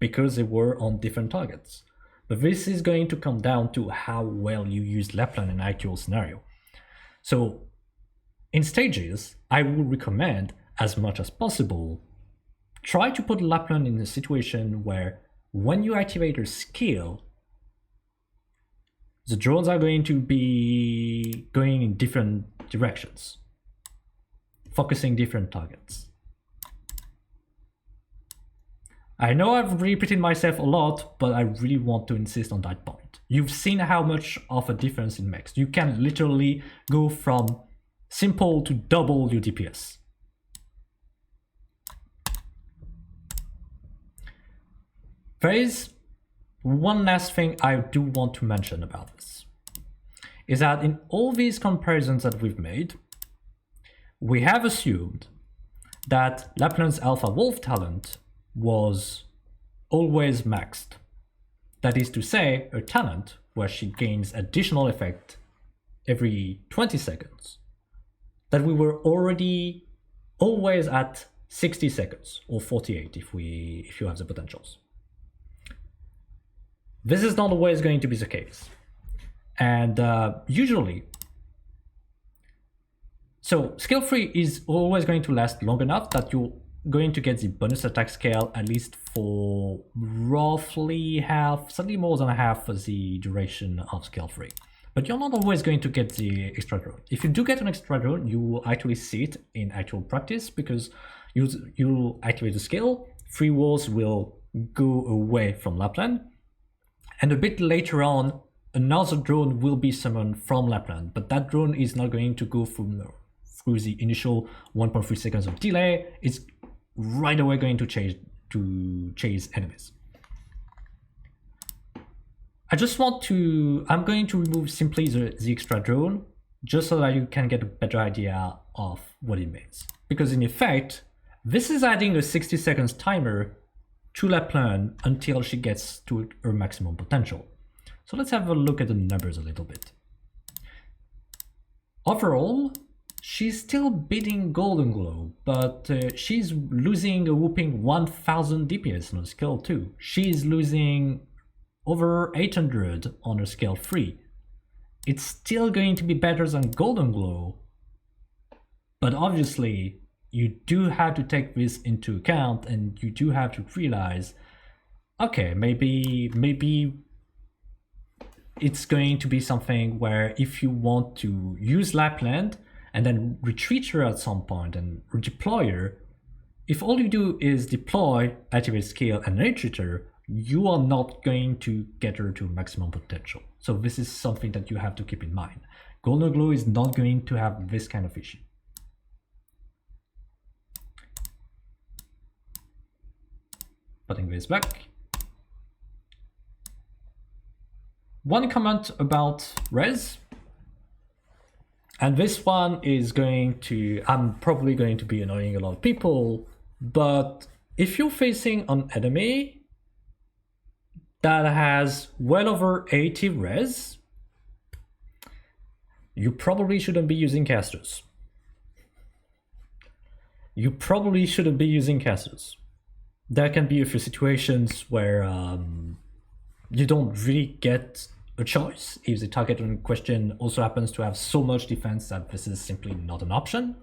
because they were on different targets. But this is going to come down to how well you use Lapland in an actual scenario. So in stages, I would recommend, as much as possible, try to put Lapland in a situation where when you activate her skill, the drones are going to be going in different directions, focusing different targets. I know I've repeated myself a lot, but I really want to insist on that point. You've seen how much of a difference it makes. You can literally go from simple to double your DPS. There is one last thing I do want to mention about this, is that in all these comparisons that we've made, we have assumed that Lapland's Alpha Wolf talent was always maxed. That is to say, her talent, where she gains additional effect every 20 seconds, that we were already always at 60 seconds, or 48 if you have the potentials. This is not always going to be the case. And usually, so scale 3 is always going to last long enough that you're going to get the bonus attack scale at least for roughly half, slightly more than half of the duration of scale 3. But you're not always going to get the extra drone. If you do get an extra drone, you will actually see it in actual practice, because you'll activate the skill, 3 walls will go away from Lapland, and a bit later on, another drone will be summoned from Lapland, but that drone is not going to go through the initial 1.3 seconds of delay. It's right away going to chase enemies. I'm going to remove simply the extra drone, just so that you can get a better idea of what it means. Because in effect, this is adding a 60 seconds timer to Lapland until she gets to her maximum potential. So let's have a look at the numbers a little bit. Overall, she's still beating Golden Glow, but she's losing a whopping 1000 DPS on her scale 2. She's losing over 800 on her scale 3. It's still going to be better than Golden Glow, but obviously you do have to take this into account, and you do have to realize, okay, maybe it's going to be something where if you want to use Lapland and then retreat her at some point and redeploy her, if all you do is deploy, activate scale, and iterator, you are not going to get her to maximum potential. So this is something that you have to keep in mind. Golden Glow is not going to have this kind of issue. Putting this back. One comment about res. And this one is going to, I'm probably going to be annoying a lot of people, but if you're facing an enemy that has well over 80 res, you probably shouldn't be using casters. You probably shouldn't be using casters. There can be a few situations where you don't really get a choice if the target in question also happens to have so much defense that this is simply not an option.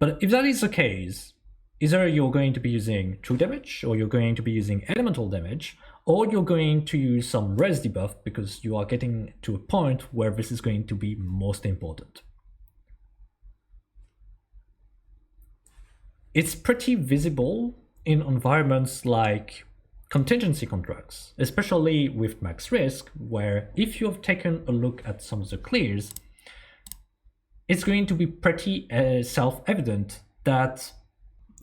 But if that is the case, either you're going to be using true damage, or you're going to be using elemental damage, or you're going to use some res debuff because you are getting to a point where this is going to be most important. It's pretty visible in environments like contingency contracts, especially with max risk, where if you have taken a look at some of the clears, it's going to be pretty self-evident that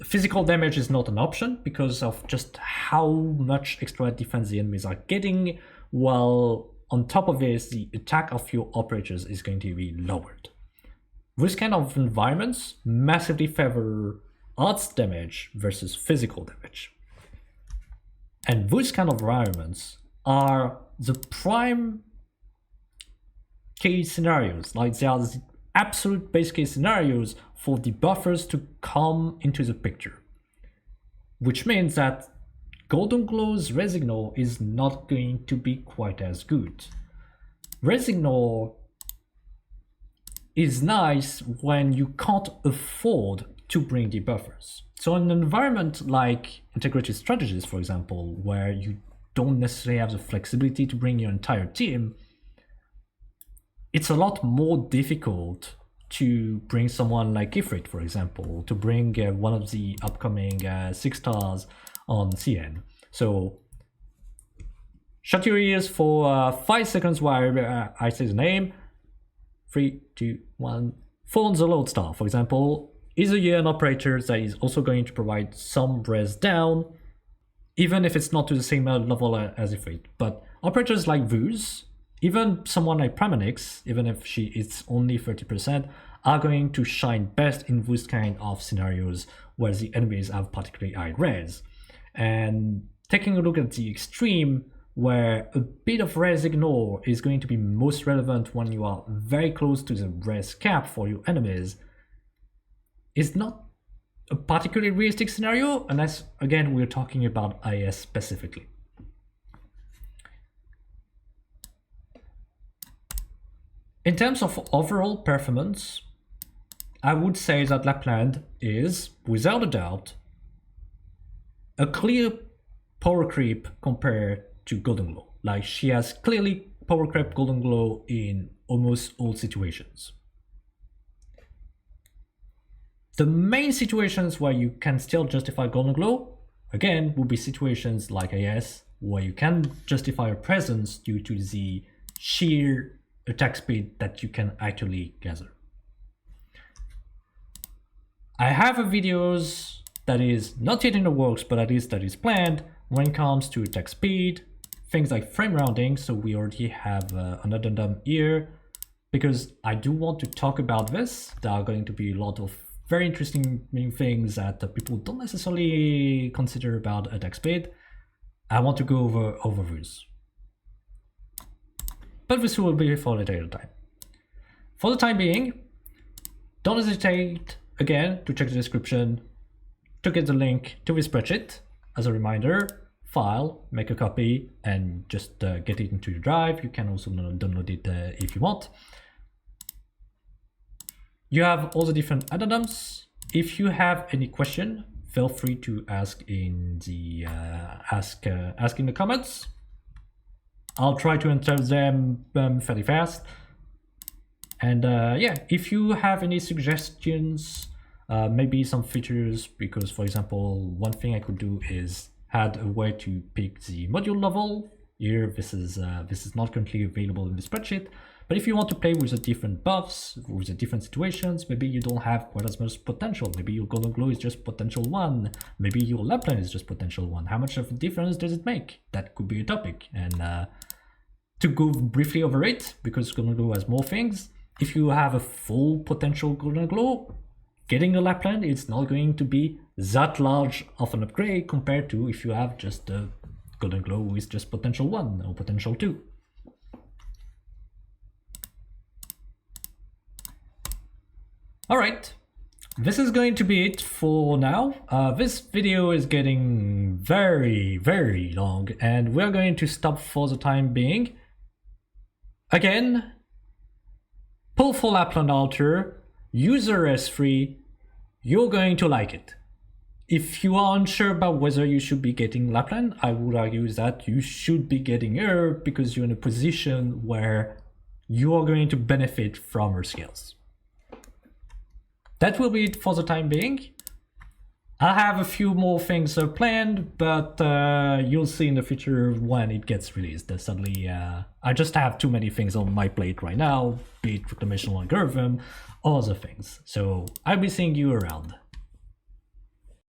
physical damage is not an option because of just how much extra defense the enemies are getting, while on top of this, the attack of your operators is going to be lowered. This kind of environments massively favor odds damage versus physical damage. And those kind of environments are the prime case scenarios, like they are the absolute base case scenarios for the buffers to come into the picture. Which means that Golden Glow's Resignal is not going to be quite as good. Resignal is nice when you can't afford to bring the buffers. So in an environment like Integrated Strategies, for example, where you don't necessarily have the flexibility to bring your entire team, it's a lot more difficult to bring someone like Ifrit, for example, to bring one of the upcoming 6 stars on CN. So shut your ears for 5 seconds while I say the name. 3, 2, 1. Phone the Lodestar, for example, is a an operator that is also going to provide some res down, even if it's not to the same level as Ifrit. But operators like Vuz, even someone like Pramanix, even if it's only 30%, are going to shine best in this kind of scenarios where the enemies have particularly high res. And taking a look at the extreme, where a bit of res ignore is going to be most relevant when you are very close to the res cap for your enemies, is not a particularly realistic scenario, unless, again, we're talking about IS specifically. In terms of overall performance, I would say that Lapland is, without a doubt, a clear power creep compared to Golden Glow. Like, she has clearly power creep Golden Glow in almost all situations. The main situations where you can still justify Golden Glow, again, would be situations like AS, where you can justify a presence due to the sheer attack speed that you can actually gather. I have a videos that is not yet in the works, but at least that is planned when it comes to attack speed, things like frame rounding, so we already have an addendum here, because I do want to talk about this. There are going to be a lot of very interesting things that people don't necessarily consider about attack speed. I want to go over this. But this will be for a later time. For the time being, don't hesitate, again, to check the description to get the link to this spreadsheet. As a reminder, file, make a copy, and just get it into your drive. You can also download it if you want. You have all the different addendums. If you have any question, feel free to ask in the ask in the comments. I'll try to answer them fairly fast. And yeah, if you have any suggestions Maybe some features, because for example, one thing I could do is add a way to pick the module level. Here, this is not currently available in the spreadsheet. But if you want to play with the different buffs, with the different situations, maybe you don't have quite as much potential. Maybe your Golden Glow is just potential 1. Maybe your Lapland is just potential 1. How much of a difference does it make? That could be a topic. And to go briefly over it, because Golden Glow has more things, if you have a full potential Golden Glow, getting a Lapland is not going to be that large of an upgrade compared to if you have just a Golden Glow with just potential 1 or potential 2. Alright, this is going to be it for now. This video is getting very long, and we're going to stop for the time being. Again, pull for Lapland Altar, user S3, you're going to like it. If you are unsure about whether you should be getting Lapland, I would argue that you should be getting her because you're in a position where you are going to benefit from her skills. That will be it for the time being. I have a few more things planned, but you'll see in the future when it gets released. Suddenly, I just have too many things on my plate right now, be it reclamation algorithm, or other things. So I'll be seeing you around.